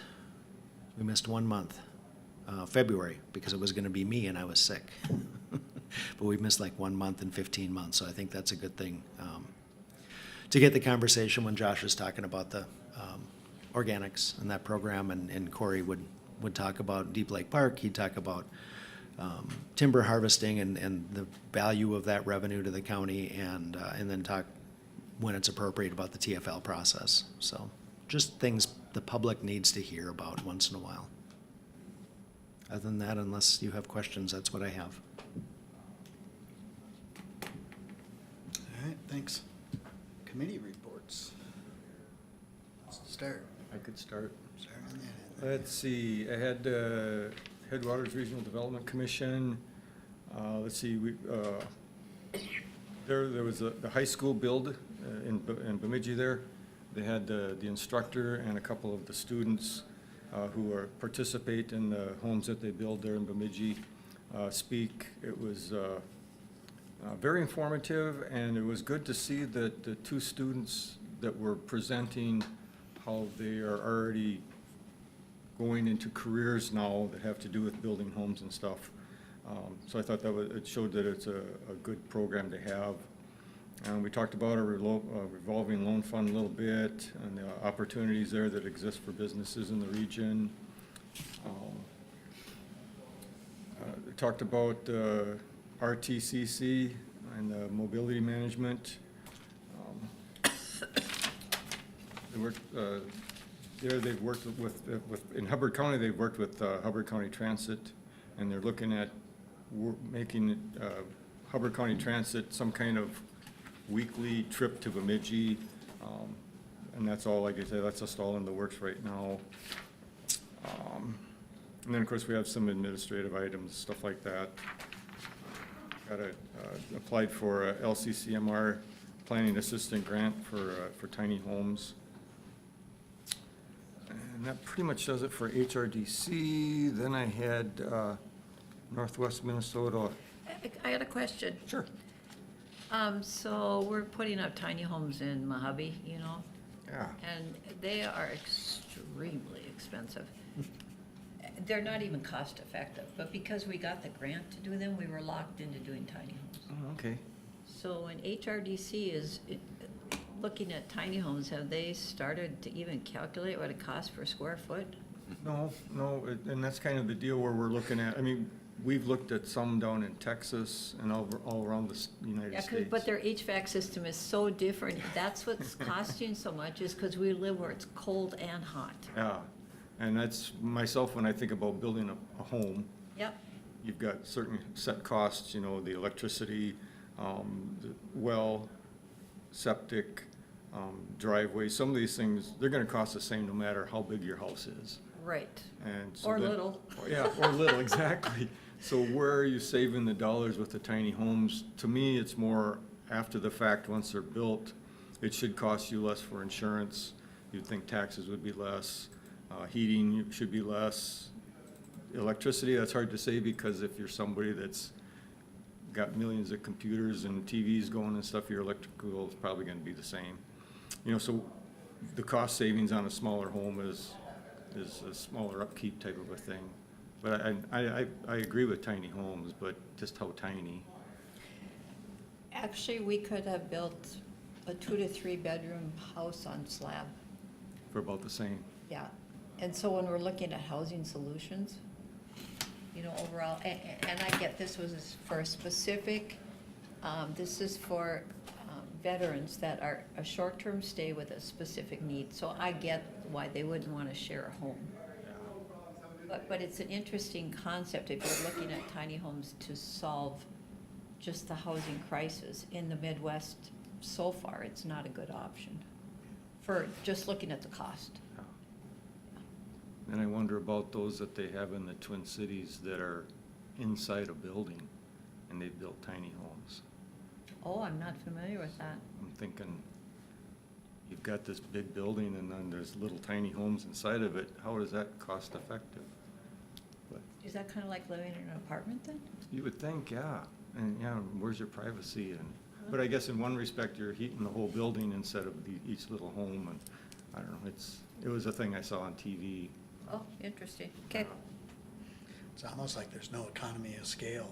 Speaker 2: 1 month, February, because it was gonna be me and I was sick. But we've missed like 1 month and 15 months, so I think that's a good thing. To get the conversation when Josh is talking about the organics and that program, and Corey would talk about Deep Lake Park, he'd talk about timber harvesting and the value of that revenue to the county, and then talk, when it's appropriate, about the TFL process. So just things the public needs to hear about once in a while. Other than that, unless you have questions, that's what I have.
Speaker 12: All right, thanks. Committee reports. Let's start.
Speaker 3: I could start.
Speaker 12: Start on that.
Speaker 3: Let's see, I had Headwaters Regional Development Commission. Let's see, there was the high school build in Bemidji there. They had the instructor and a couple of the students who participate in the homes that they build there in Bemidji speak. It was very informative, and it was good to see that the two students that were presenting, how they are already going into careers now that have to do with building homes and stuff. So I thought it showed that it's a good program to have. And we talked about a revolving loan fund a little bit, and the opportunities there that exist for businesses in the region. We talked about RTCC and mobility management. They worked, there they've worked in Hubbard County, they've worked with Hubbard County Transit, and they're looking at making Hubbard County Transit some kind of weekly trip to Bemidji. And that's all, like I said, that's just all in the works right now. And then, of course, we have some administrative items, stuff like that. Applied for a LCCMR Planning Assistant Grant for tiny homes. And that pretty much does it for HRDC. Then I had Northwest Minnesota.
Speaker 9: I got a question.
Speaker 3: Sure.
Speaker 9: So we're putting up tiny homes in Mojave, you know,
Speaker 3: Yeah.
Speaker 9: and they are extremely expensive. They're not even cost effective, but because we got the grant to do them, we were locked into doing tiny homes.
Speaker 3: Oh, okay.
Speaker 9: So when HRDC is looking at tiny homes, have they started to even calculate what it costs per square foot?
Speaker 3: No, and that's kind of the deal where we're looking at, I mean, we've looked at some down in Texas and all around the United
Speaker 9: Yeah,
Speaker 3: States.
Speaker 9: but their HVAC system is so different. That's what's costing so much, is because we live where it's cold and hot.
Speaker 3: Yeah, and that's myself, when I think about building a home,
Speaker 9: Yep.
Speaker 3: you've got certain set costs, you know, the electricity, the well, septic, driveway, some of these things, they're gonna cost the same no matter how big your house is.
Speaker 9: Right.
Speaker 3: And so
Speaker 9: Or
Speaker 3: then-
Speaker 9: little.
Speaker 3: Yeah, or little, exactly. So where are you saving the dollars with the tiny homes? To me, it's more after the fact, once they're built, it should cost you less for insurance. You'd think taxes would be less, heating should be less. Electricity, that's hard to say, because if you're somebody that's got millions of computers and TVs going and stuff, your electric bill is probably gonna be the same. You know, so the cost savings on a smaller home is a smaller upkeep type of a thing. But I agree with tiny homes, but just how tiny?
Speaker 9: Actually, we could have built a 2 to 3 bedroom house on slab.
Speaker 3: For about the same.
Speaker 9: Yeah, and so when we're looking at housing solutions, you know, overall, and I get this was for a specific, this is for veterans that are a short-term stay with a specific need, so I get why they wouldn't want to share a home. But it's an interesting concept if you're looking at tiny homes to solve just the housing crisis in the Midwest. So far, it's not a good option for just looking at the cost.
Speaker 3: And I wonder about those that they have in the Twin Cities that are inside a building and they've built tiny homes.
Speaker 9: Oh, I'm not familiar with that.
Speaker 3: I'm thinking, you've got this big building and then there's little tiny homes inside of it. How is that cost effective? But
Speaker 9: Is that kind of like living in an apartment then?
Speaker 3: you would think, yeah. And yeah, where's your privacy? And but I guess in one respect, you're heating the whole building instead of each little home. And I don't know, it was a thing I saw on TV.
Speaker 9: Oh, interesting. Okay.
Speaker 12: It's almost like there's no economy of scale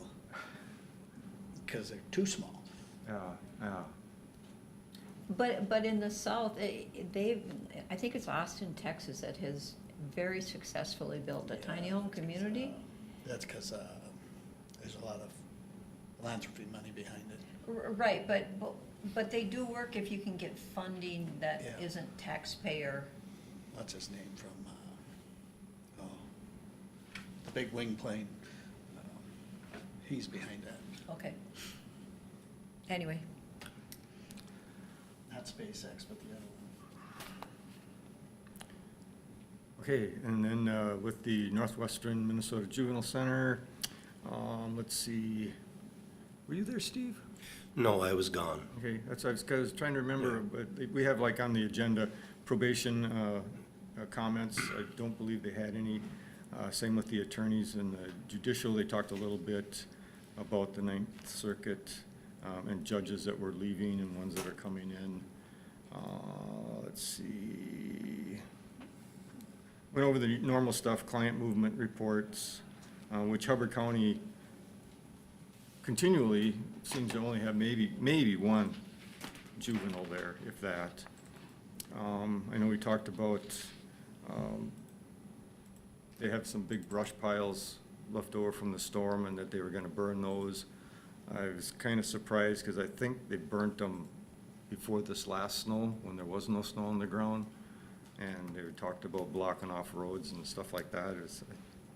Speaker 12: because they're too small.
Speaker 3: Yeah, yeah.
Speaker 9: But in the South, I think it's Austin, Texas, that has very successfully built a tiny home community.
Speaker 12: That's because there's a lot of philanthropy money behind it.
Speaker 9: Right, but they do work if you can get funding that
Speaker 12: Yeah.
Speaker 9: isn't taxpayer.
Speaker 12: What's his name from, the big wing plane? He's behind that.
Speaker 9: Okay. Anyway,
Speaker 12: Not SpaceX, but the other one.
Speaker 3: Okay, and then with the Northwestern Minnesota Juvenile Center, let's see, were you there, Steve?
Speaker 10: No, I was gone.
Speaker 3: Okay, that's, I was trying to remember, but we have like on the agenda probation comments. I don't believe they had any. Same with the attorneys and the judicial. They talked a little bit about the Ninth Circuit and judges that were leaving and ones that are coming in. Let's see. Went over the normal stuff, client movement reports, which Hubbard County continually seems to only have maybe one juvenile there, if that. I know we talked about, they have some big brush piles left over from the storm and that they were gonna burn those. I was kinda surprised, cause I think they burnt them before this last snow, when there was no snow on the ground. And they talked about blocking off roads and stuff like that.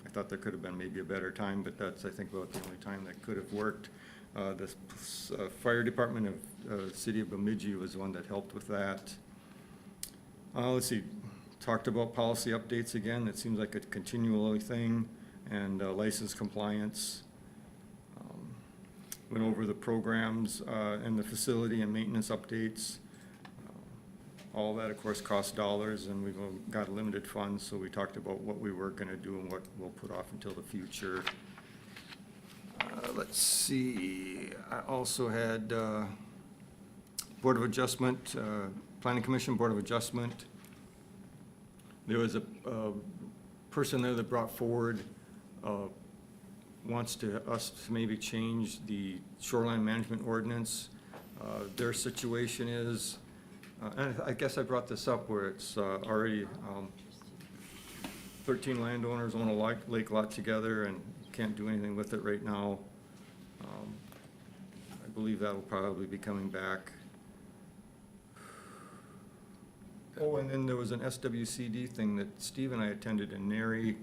Speaker 3: I thought there could have been maybe a better time, but that's, I think, about the only time that could have worked. The fire department of the city of Bemidji was the one that helped with that. Let's see, talked about policy updates again. It seems like a continual thing, and license compliance. Went over the programs and the facility and maintenance updates. All that, of course, costs dollars, and we've got limited funds, so we talked about what we were gonna do and what we'll put off until the future. Let's see, I also had Board of Adjustment, Planning Commission, Board of Adjustment. There was a person there that brought forward, wants us to maybe change the shoreline management ordinance. Their situation is, and I guess I brought this up where it's already 13 landowners own a lake lot together and can't do anything with it right now. I believe that will probably be coming back. Oh, and then there was an SWCD thing that Steve and I attended in Nary.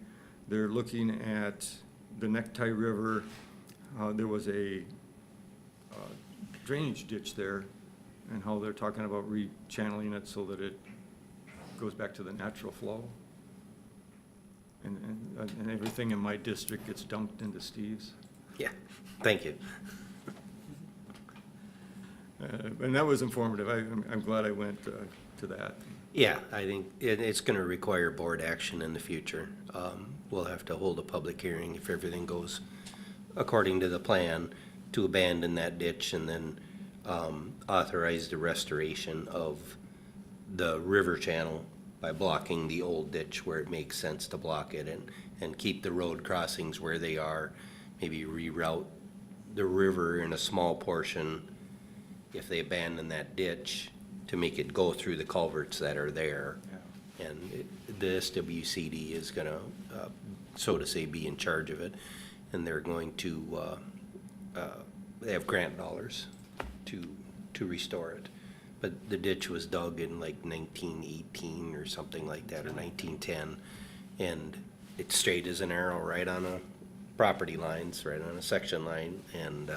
Speaker 3: They're looking at the Necktie River. There was a drainage ditch there, and how they're talking about rechanneling it so that it goes back to the natural flow. And everything in my district gets dumped into Steve's.
Speaker 10: Yeah, thank you.
Speaker 3: And that was informative. I'm glad I went to that.
Speaker 10: Yeah, I think it's gonna require board action in the future. We'll have to hold a public hearing if everything goes according to the plan to abandon that ditch and then authorize the restoration of the river channel by blocking the old ditch where it makes sense to block it and keep the road crossings where they are. Maybe reroute the river in a small portion if they abandon that ditch to make it go through the culverts that are there. And the SWCD is gonna, so to say, be in charge of it. And they're going to, they have grant dollars to restore it. But the ditch was dug in like 1918 or something like that, or 1910. And it's straight as an arrow right on a property lines, right on a section line. And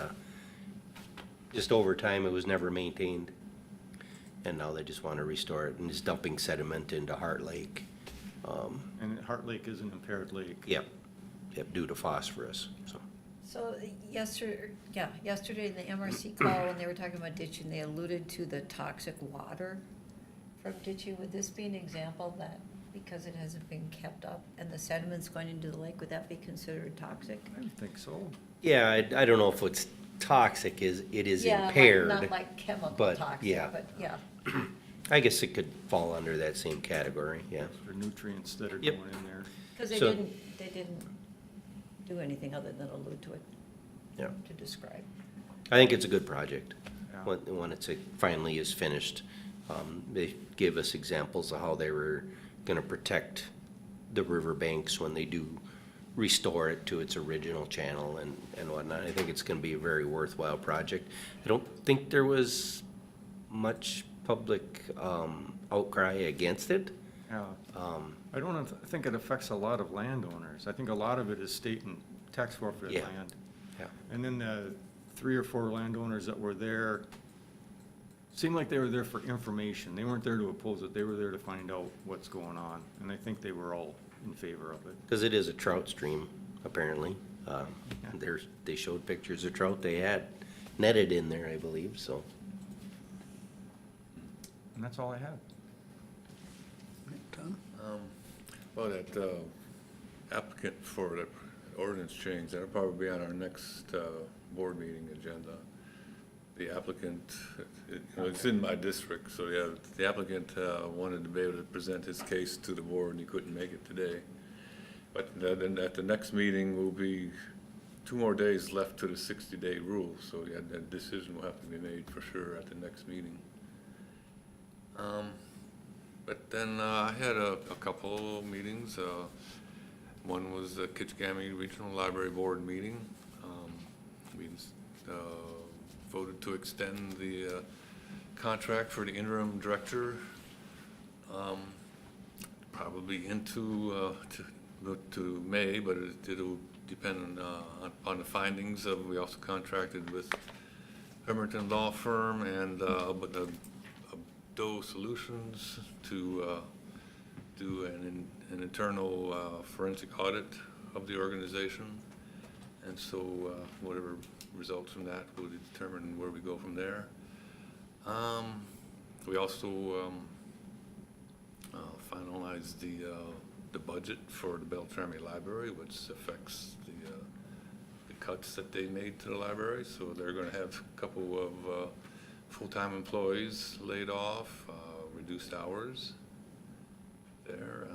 Speaker 10: just over time, it was never maintained. And now they just want to restore it and is dumping sediment into Heart Lake.
Speaker 3: And Heart Lake is an impaired lake.
Speaker 10: Yep, due to phosphorus, so.
Speaker 9: So yesterday in the MRC call, when they were talking about ditching, they alluded to the toxic water from ditching. Would this be an example that because it hasn't been kept up and the sediment's going into the lake, would that be considered toxic?
Speaker 3: I don't think so.
Speaker 10: Yeah, I don't know if it's toxic, it is
Speaker 9: Yeah,
Speaker 10: impaired.
Speaker 9: not like chemical
Speaker 10: but,
Speaker 9: toxic,
Speaker 10: yeah.
Speaker 9: but yeah.
Speaker 10: I guess it could fall under that same category, yeah.
Speaker 3: For nutrients that are
Speaker 10: Yep.
Speaker 3: going in there.
Speaker 9: Because
Speaker 10: So-
Speaker 9: they didn't do anything other than allude to it,
Speaker 10: Yeah.
Speaker 9: to describe.
Speaker 10: I think it's a good project,
Speaker 3: Yeah.
Speaker 10: when it's finally is finished. They gave us examples of how they were gonna protect the riverbanks when they do restore it to its original channel and whatnot. I think it's gonna be a very worthwhile project. I don't think there was much public, outcry against it.
Speaker 3: Yeah. I don't think it affects a lot of landowners. I think a lot of it is state and tax forfeit
Speaker 10: Yeah.
Speaker 3: land.
Speaker 10: Yeah.
Speaker 3: And then the 3 or 4 landowners that were there seemed like they were there for information. They weren't there to oppose it. They were there to find out what's going on. And I think they were all in favor of it.
Speaker 10: Because it is a trout stream, apparently. They showed pictures of trout they had netted in there, I believe, so.
Speaker 3: And that's all I have.
Speaker 12: Tom?
Speaker 4: Well, that applicant for the ordinance change, that'll probably be on our next board meeting agenda. The applicant, it's in my district, so yeah, the applicant wanted to be able to present his case to the board, and he couldn't make it today. But then at the next meeting will be 2 more days left to the 60-day rule, so yeah, that decision will have to be made for sure at the next meeting. But then I had a couple meetings. One was the Kitchigami Regional Library Board meeting. We voted to extend the contract for the interim director, probably into to May, but it'll depend upon the findings of. We also contracted with Hermerton Law Firm and Doe Solutions to do an internal forensic audit of the organization. And so whatever results from that will determine where we go from there. We also finalized the budget for the Beltrami Library, which affects the cuts that they made to the library. So they're going to have a couple of full-time employees laid off, reduced hours there.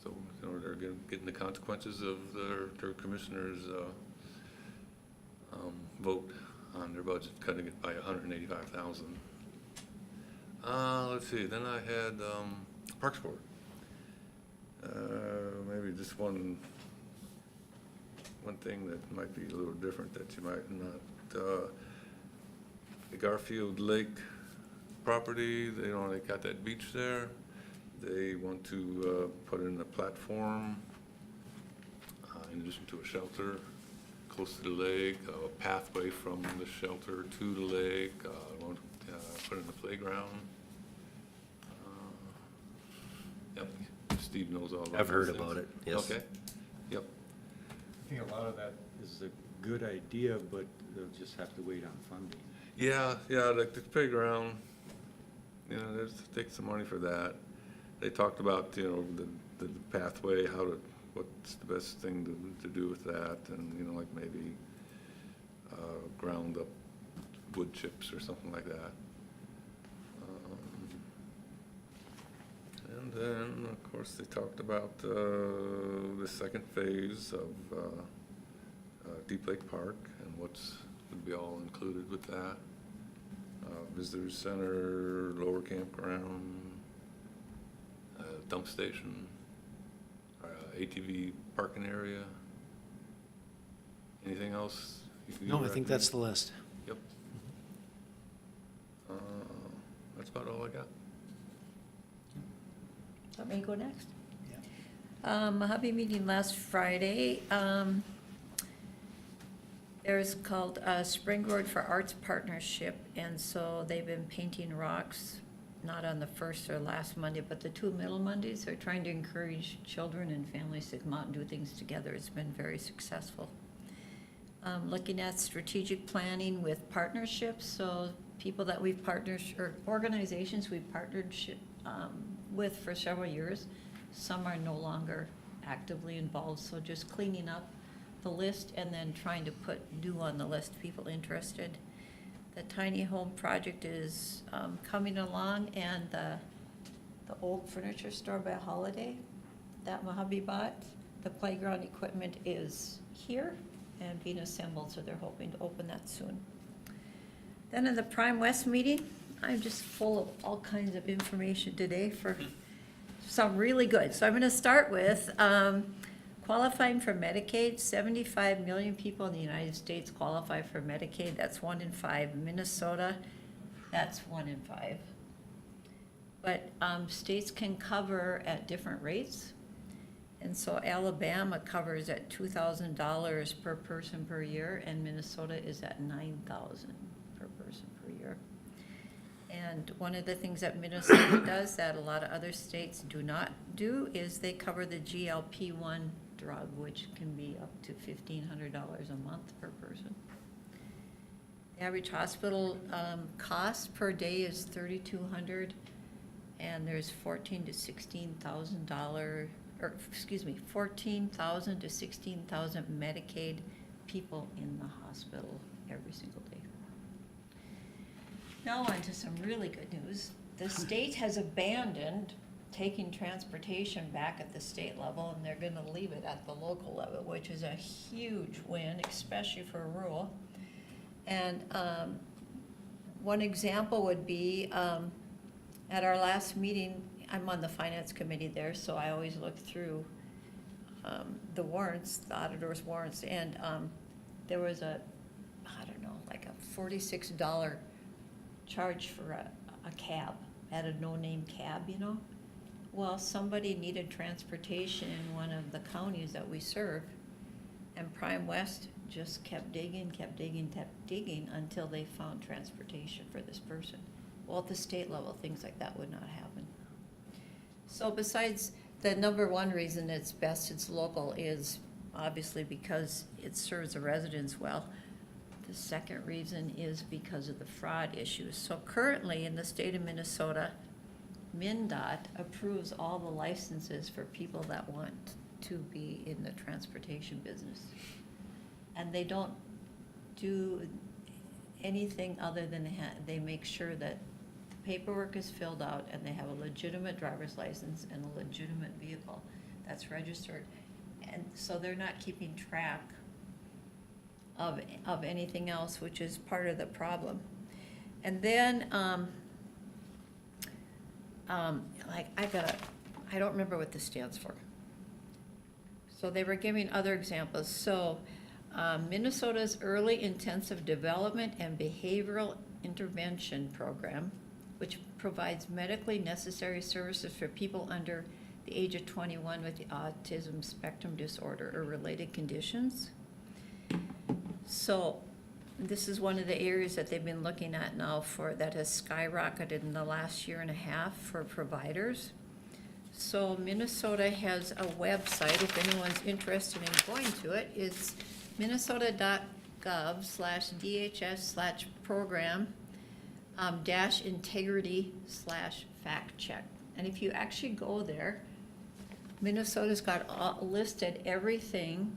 Speaker 4: So they're getting the consequences of their commissioners' vote on their budget, cutting it by $185,000. Let's see. Then I had Parks Board. Maybe just one thing that might be a little different that you might not. The Garfield Lake property, they got that beach there. They want to put in a platform in addition to a shelter close to the lake, a pathway from the shelter to the lake. Want to put in a playground. Yep, just Steve knows all about
Speaker 10: I've heard
Speaker 4: those
Speaker 10: about
Speaker 4: things.
Speaker 10: it, yes.
Speaker 4: Okay, yep.
Speaker 3: I think a lot of that is a good idea, but they'll just have to wait on funding.
Speaker 4: Yeah, like the playground, you know, there's, take some money for that. They talked about, you know, the pathway, what's the best thing to do with that, and, you know, like maybe, ground up wood chips or something like that. And then, of course, they talked about, the second phase of, Deep Lake Park and would be all included with that. Visitor center, lower campground, dump station, ATV parking area. Anything else?
Speaker 2: No, I think that's the list.
Speaker 4: Yep. That's about all I got.
Speaker 9: Let me go next. Mojave meeting last Friday. There's called Spring Road for Arts Partnership, and so they've been painting rocks, not on the first or last Monday, but the 2 middle Mondays. They're trying to encourage children and families to come out and do things together. It's been very successful. Looking at strategic planning with partnerships, so people that we've partnered, or organizations we've partnered with for several years. Some are no longer actively involved, so just cleaning up the list and then trying to put new on the list, people interested. The tiny home project is coming along, and the old furniture store by Holiday that Mojave bought, the playground equipment is here and being assembled, so they're hoping to open that soon. Then in the Prime West meeting, I'm just full of all kinds of information today for some really good. So I'm gonna start with qualifying for Medicaid. 75 million people in the United States qualify for Medicaid. That's 1 in 5. Minnesota, that's 1 in 5. But states can cover at different rates. And so Alabama covers at $2,000 per person per year, and Minnesota is at $9,000 per person per year. And one of the things that Minnesota does that a lot of other states do not do is they cover the GLP-1 drug, which can be up to $1,500 a month per person. The average hospital cost per day is $3,200, and there's $14,000 to $16,000, or excuse me, 14,000 to 16,000 Medicaid people in the hospital every single day. Now on to some really good news. The state has abandoned taking transportation back at the state level, and they're gonna leave it at the local level, which is a huge win, especially for rural. And one example would be, at our last meeting, I'm on the finance committee there, so I always look through the warrants, the auditors' warrants, and there was like a $46 charge for a cab, at a no-name cab, you know? Well, somebody needed transportation in one of the counties that we serve, and Prime West just kept digging until they found transportation for this person. Well, at the state level, things like that would not happen. So besides the number one reason it's best it's local is obviously because it serves the residents well. The second reason is because of the fraud issues. So currently in the state of Minnesota, MnDOT approves all the licenses for people that want to be in the transportation business. And they don't do anything other than they make sure that paperwork is filled out and they have a legitimate driver's license and a legitimate vehicle that's registered. And so they're not keeping track of anything else, which is part of the problem. And then, I don't remember what this stands for. So they were giving other examples. So Minnesota's Early Intensive Development and Behavioral Intervention Program, which provides medically necessary services for people under the age of 21 with the autism spectrum disorder or related conditions. So this is one of the areas that they've been looking at now that has skyrocketed in the last year and a half for providers. So Minnesota has a website, if anyone's interested in going to it, it's minnesota.gov/DHS/program dash integrity/fact check. And if you actually go there, Minnesota's got listed everything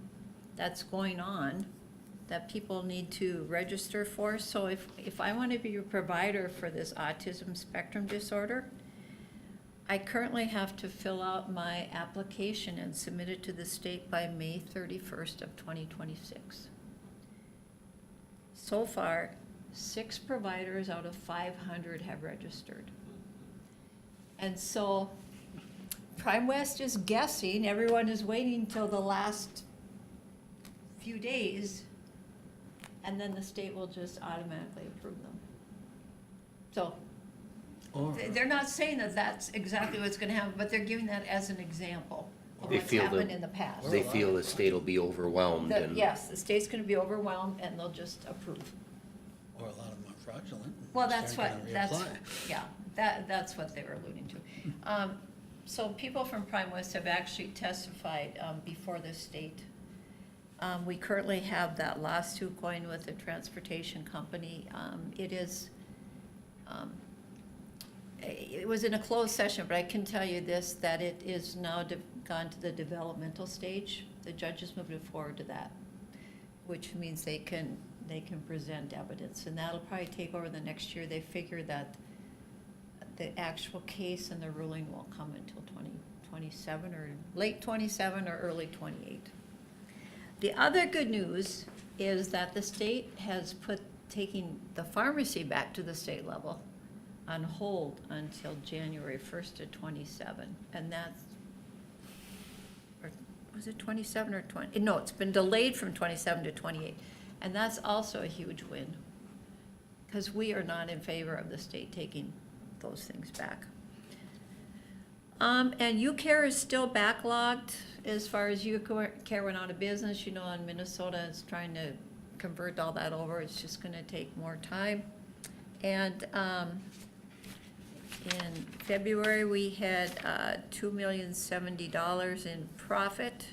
Speaker 9: that's going on that people need to register for. So if I want to be a provider for this autism spectrum disorder, I currently have to fill out my application and submit it to the state by May 31st of 2026. So far, 6 providers out of 500 have registered. And so Prime West is guessing, everyone is waiting till the last few days, and then the state will just automatically approve them. So they're not saying that that's exactly what's gonna happen, but they're giving that as an example of
Speaker 10: They
Speaker 9: what's
Speaker 10: feel
Speaker 9: happened
Speaker 10: that-
Speaker 9: in the past.
Speaker 10: They feel the state will be overwhelmed
Speaker 9: That,
Speaker 10: and.
Speaker 9: yes, the state's gonna be overwhelmed and they'll just approve.
Speaker 12: Or a lot of them are fraudulent.
Speaker 9: Well, that's
Speaker 12: They're
Speaker 9: what,
Speaker 12: gonna
Speaker 9: that's,
Speaker 12: reapply.
Speaker 9: yeah, that's what they were alluding to. So people from Prime West have actually testified, before the state. We currently have that lawsuit going with the transportation company. It was in a closed session, but I can tell you this, that it is now gone to the developmental stage. The judge is moving forward to that, which means they can present evidence, and that'll probably take over the next year. They figure that the actual case and the ruling won't come until 2027 or late 27 or early 28. The other good news is that the state has put taking the pharmacy back to the state level on hold until January 1st of 27, and that's, or was it 27 or 20? No, it's been delayed from 27 to 28, and that's also a huge win, because we are not in favor of the state taking those things back. And UCare is still backlogged as far as UCare went out of business. You know, in Minnesota is trying to convert all that over. It's just gonna take more time. And in February, we had $2,070,000 in profit.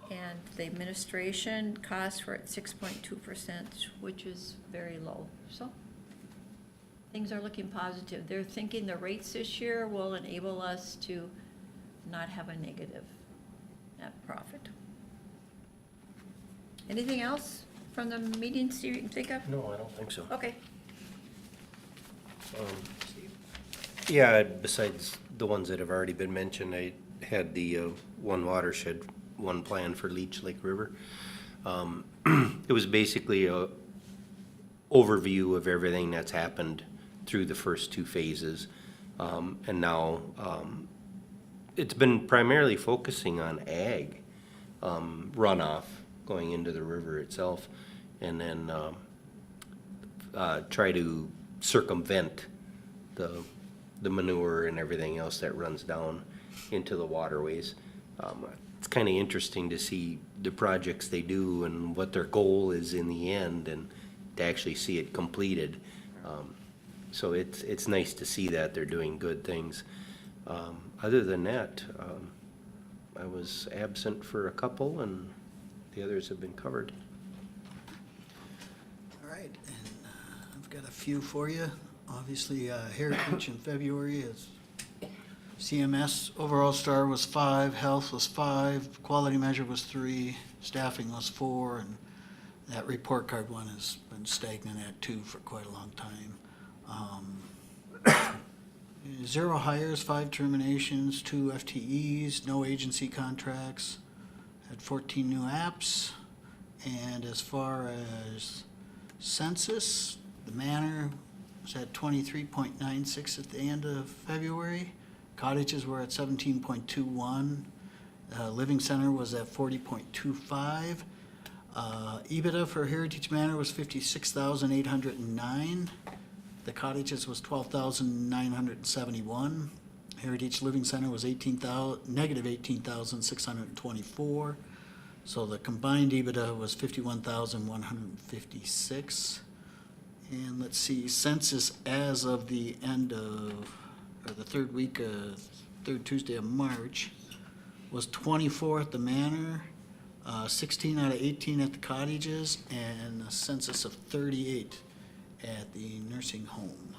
Speaker 9: And the administration costs were at 6.2%, which is very low. So things are looking positive. They're thinking the rates this year will enable us to not have a negative net profit. Anything else from the meetings you can think of?
Speaker 10: No, I don't think so.
Speaker 9: Okay.
Speaker 10: Yeah, besides the ones that have already been mentioned, I had the one watershed, one plan for Leech Lake River. It was basically a overview of everything that's happened through the first 2 phases. And now, it's been primarily focusing on ag, runoff going into the river itself, and then, try to circumvent the manure and everything else that runs down into the waterways. It's kind of interesting to see the projects they do and what their goal is in the end, and to actually see it completed. So it's nice to see that they're doing good things. Other than that, I was absent for a couple, and the others have been covered.
Speaker 12: All right, and I've got a few for you. Obviously, Heritage in February is CMS overall star was 5, health was 5, quality measure was 3, staffing was 4, and that report card one has been stagnant at 2 for quite a long time. 0 hires, 5 terminations, 2 FTEs, no agency contracts, had 14 new apps. And as far as census, the Manor was at 23.96 at the end of February. Cottages were at 17.21. Living Center was at 40.25. EBITDA for Heritage Manor was 56,809. The cottages was 12,971. Heritage Living Center was negative 18,624. So the combined EBITDA was 51,156. And let's see, census as of the end of, or the third week of third Tuesday of March, was 24 at the Manor, 16 out of 18 at the cottages, and a census of 38 at the nursing home.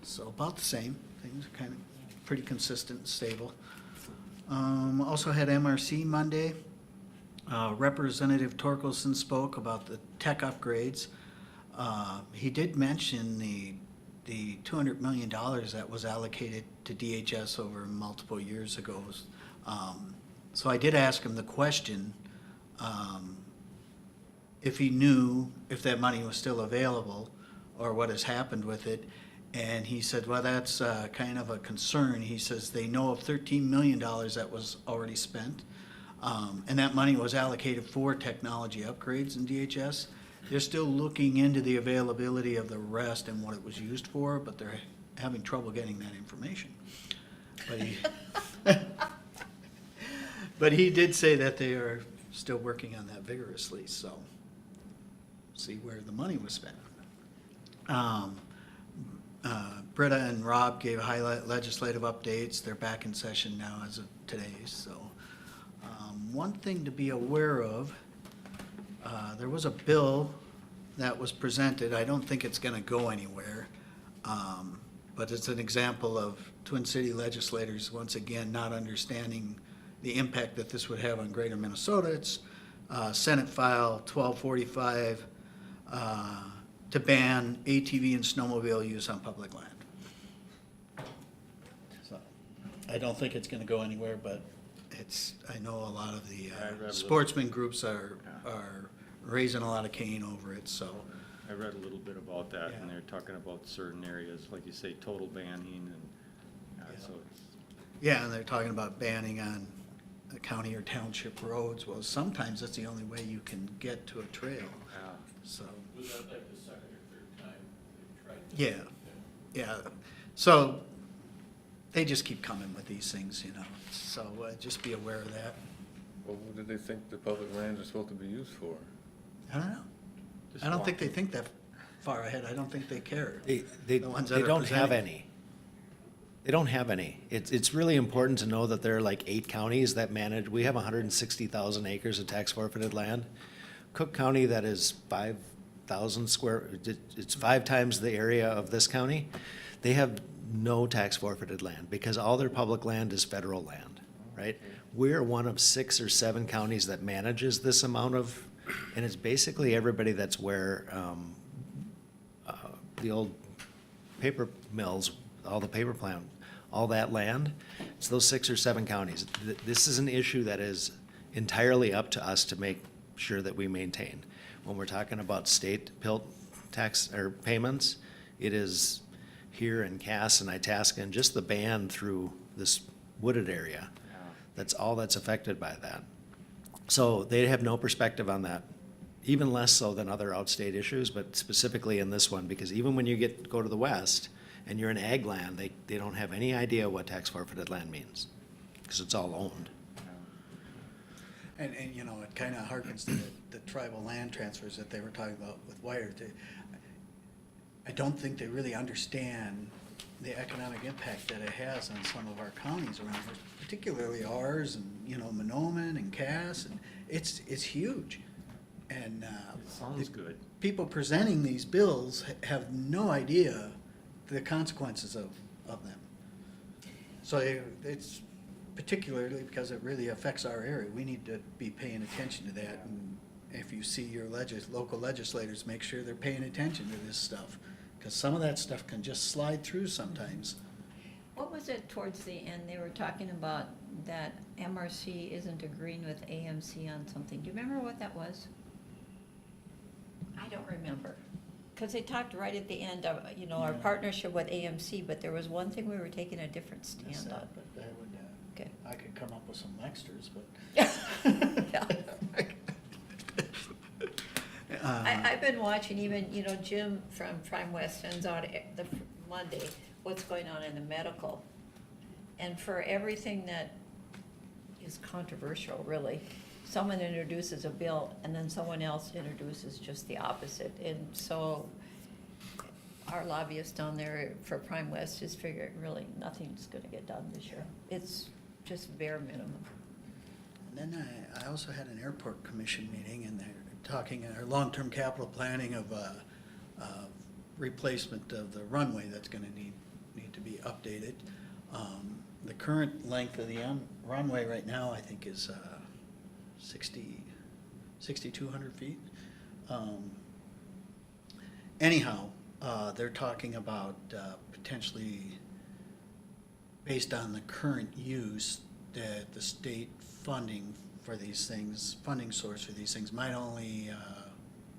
Speaker 12: So about the same. Things are kind of pretty consistent and stable. Also had MRC Monday. Representative Torkelson spoke about the tech upgrades. He did mention the $200 million that was allocated to DHS over multiple years ago. So I did ask him the question, if he knew if that money was still available or what has happened with it. And he said, well, that's kind of a concern. He says they know of $13 million that was already spent. And that money was allocated for technology upgrades in DHS. They're still looking into the availability of the rest and what it was used for, but they're having trouble getting that information. But he did say that they are still working on that vigorously, so see where the money was spent. Britta and Rob gave highlight legislative updates. They're back in session now as of today, so. One thing to be aware of, there was a bill that was presented. I don't think it's gonna go anywhere. But it's an example of Twin City legislators, once again, not understanding the impact that this would have on greater Minnesota. It's Senate File 1245 to ban ATV and snowmobile use on public land. So, I don't think it's gonna go anywhere, but I know a lot of the sportsman groups are raising a lot of cane over it, so.
Speaker 3: I read a little bit about that, and
Speaker 12: Yeah.
Speaker 3: they're talking about certain areas, like you say, total banning, and so it's.
Speaker 12: Yeah, and they're talking about banning on the county or township roads. Well, sometimes that's the only way you can get to a trail, so.
Speaker 15: Was that like the second or third time they tried?
Speaker 12: Yeah, yeah. So they just keep coming with these things, you know, so just be aware of that.
Speaker 4: Well, what did they think the public lands are supposed to be used for?
Speaker 12: I don't know. I don't think they think that far ahead. I don't think they care.
Speaker 2: They
Speaker 12: The ones that
Speaker 2: they
Speaker 12: are
Speaker 2: don't have
Speaker 12: presenting.
Speaker 2: any. They don't have any. It's really important to know that there are like 8 counties that manage, we have 160,000 acres of tax forfeited land. Cook County, that is 5,000 square, it's 5 times the area of this county. They have no tax forfeited land because all their public land is federal land, right? We're one of 6 or 7 counties that manages this amount of, and it's basically everybody that's where the old paper mills, all the paper plant, all that land, it's those 6 or 7 counties. This is an issue that is entirely up to us to make sure that we maintain. When we're talking about state PILT tax or payments, it is here in Cass and Itasca and just the band through this wooded area. That's all that's affected by that. So they have no perspective on that, even less so than other outstate issues, but specifically in this one, because even when you go to the west and you're in ag land, they don't have any idea what tax forfeited land means, because it's all owned.
Speaker 12: And you know, it kind of harkens to the tribal land transfers that they were talking about with Wire. I don't think they really understand the economic impact that it has on some of our counties around here, particularly ours and, you know, Monoman and Cass, and it's huge. And
Speaker 3: It sounds good.
Speaker 12: people presenting these bills have no idea the consequences of them. So it's particularly because it really affects our area. We need to be paying attention to that. And if you see your local legislators, make sure they're paying attention to this stuff, because some of that stuff can just slide through sometimes.
Speaker 9: What was it towards the end? They were talking about that MRC isn't agreeing with AMC on something. Do you remember what that was? I don't remember. Because they talked right at the end of, you know, our partnership with AMC, but there was one thing we were taking a different stand on.
Speaker 12: But I would,
Speaker 9: Okay.
Speaker 12: I could come up with some extras, but.
Speaker 9: I've been watching even, you know, Jim from Prime West sends out the Monday, what's going on in the medical. And for everything that is controversial, really, someone introduces a bill and then someone else introduces just the opposite. And so our lobbyist down there for Prime West is figuring really nothing's gonna get done this year. It's just bare minimum.
Speaker 12: And then I also had an airport commission meeting, and they're talking, our long-term capital planning of replacement of the runway that's gonna need to be updated. The current length of the runway right now, I think, is 6,200 feet. Anyhow, they're talking about potentially, based on the current use, that the state funding for these things, funding source for these things might only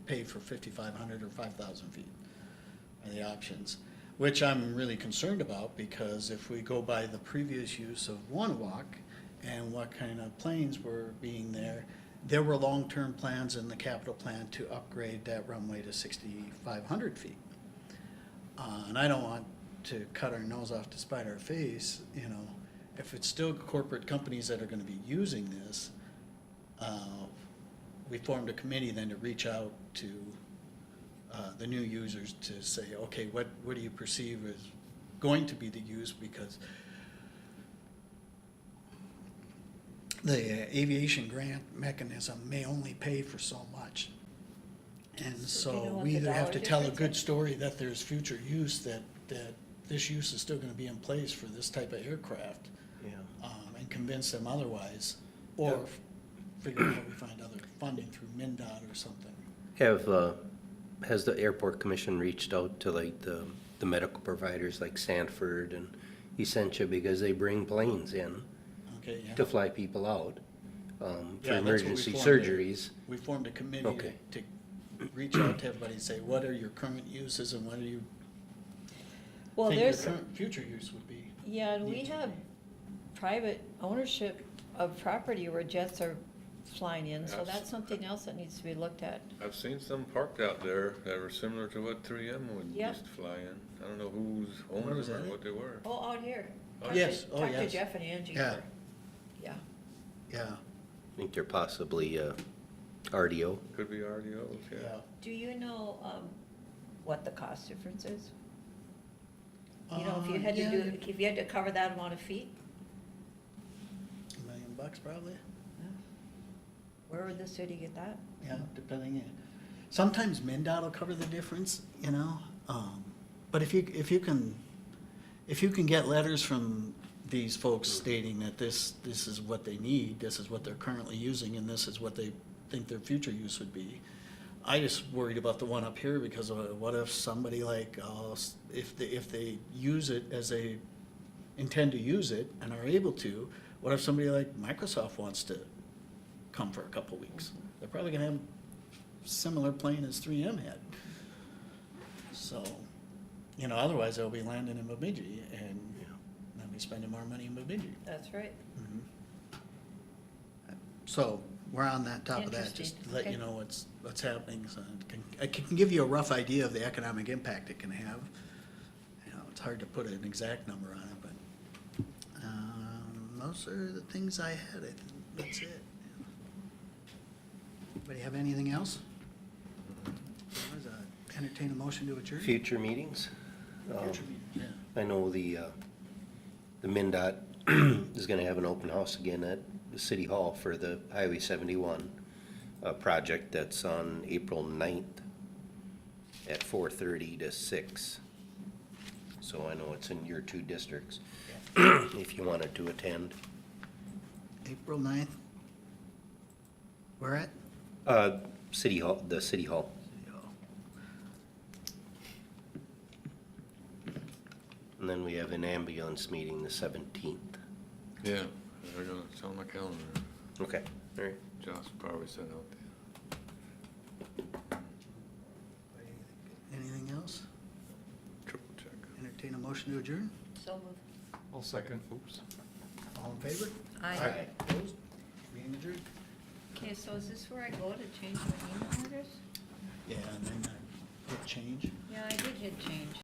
Speaker 12: pay for 5,500 or 5,000 feet are the options, which I'm really concerned about, because if we go by the previous use of Wanawak and what kind of planes were being there were long-term plans in the capital plan to upgrade that runway to 6,500 feet. And I don't want to cut our nose off to spite our face, you know. If it's still corporate companies that are gonna be using this, we formed a committee then to reach out to the new users to say, okay, what do you perceive as going to be the use? Because the aviation grant mechanism may only pay for so much. And
Speaker 9: Do you know
Speaker 12: so
Speaker 9: what
Speaker 12: we
Speaker 9: the
Speaker 12: either have
Speaker 9: dollar
Speaker 12: to tell a
Speaker 9: difference
Speaker 12: good
Speaker 9: is?
Speaker 12: story that there's future use, that this use is still gonna be in place for this type of aircraft,
Speaker 10: Yeah.
Speaker 12: and convince them otherwise, or
Speaker 10: Yep.
Speaker 12: figure out how we find other funding through MnDOT or something.
Speaker 10: Has the airport commission reached out to like the medical providers like Sanford and Essentia, because they bring planes in
Speaker 12: Okay, yeah.
Speaker 10: to fly people out for
Speaker 12: Yeah, that's what we
Speaker 10: emergency
Speaker 12: formed
Speaker 10: surgeries?
Speaker 12: We formed a committee
Speaker 10: Okay.
Speaker 12: to reach out to everybody and say, what are your current uses and what do you
Speaker 9: Well,
Speaker 12: think your
Speaker 9: there's,
Speaker 12: current future use would be?
Speaker 9: yeah, and we
Speaker 12: need to
Speaker 9: have
Speaker 12: be?
Speaker 9: private ownership of property where jets are flying in, so
Speaker 4: Yes.
Speaker 9: that's something else that needs to be looked at.
Speaker 4: I've seen some parked out there that were similar to what 3M would
Speaker 9: Yep.
Speaker 4: used to fly in. I don't know who's
Speaker 12: Where
Speaker 4: owned
Speaker 12: was
Speaker 4: them or
Speaker 12: that?
Speaker 4: what they were.
Speaker 9: Oh, out here.
Speaker 4: Oh,
Speaker 9: Talk to-
Speaker 12: yes. Oh,
Speaker 9: Talk to
Speaker 12: yes.
Speaker 9: Jeff and Angie.
Speaker 12: Yeah.
Speaker 9: Yeah.
Speaker 12: Yeah,
Speaker 10: I think they're possibly RDO.
Speaker 4: Could be RDOs,
Speaker 12: yeah.
Speaker 4: yeah.
Speaker 9: Do you know, what the cost difference is? You know, if you had to
Speaker 12: Yeah,
Speaker 9: do, if you had to cover that amount of feet,
Speaker 12: $1 million probably,
Speaker 9: where would the city get that?
Speaker 12: yeah, depending. Sometimes MnDOT will cover the difference, you know, but if you can get letters from these folks stating that this is what they need, this is what they're currently using, and this is what they think their future use would be. I just worried about the one up here, because what if somebody like, if they use it as they intend to use it and are able to, what if somebody like Microsoft wants to come for a couple weeks? They're probably gonna have a similar plane as 3M had. So, you know, otherwise they'll be landing in Bemidji, and they'll be spending more money in Bemidji.
Speaker 9: That's right.
Speaker 12: So, we're on that top of that, just to let you
Speaker 9: Interesting,
Speaker 12: know what's happening, so I can give you a rough idea of the economic impact it can have. You know, it's hard to put an exact number on it, but, those are the things I had, I think that's it. Anybody have anything else? Otherwise, entertain a motion to adjourn?
Speaker 10: Future meetings?
Speaker 12: Future meeting, yeah.
Speaker 10: I know the MnDOT is gonna have an open house again at the City Hall for the Highway 71 project that's on April 9th at 4:30 to 6. So I know it's in your two districts, if you wanted to attend.
Speaker 12: April 9th. Where at?
Speaker 10: City Hall, the City Hall. And then we have an ambulance meeting the 17th.
Speaker 4: Yeah, they're gonna, it's on my calendar.
Speaker 10: Okay, all right.
Speaker 4: Josh probably sent out
Speaker 12: Anything else?
Speaker 4: the triple check.
Speaker 12: Entertain a motion to adjourn?
Speaker 9: So moved.
Speaker 3: I'll second, oops.
Speaker 12: All in favor?
Speaker 9: Aye.
Speaker 12: Opposed? Meeting adjourned?
Speaker 9: Okay, so is this where I go to change my email address?
Speaker 12: Yeah, and then hit change.
Speaker 9: Yeah, I did hit change.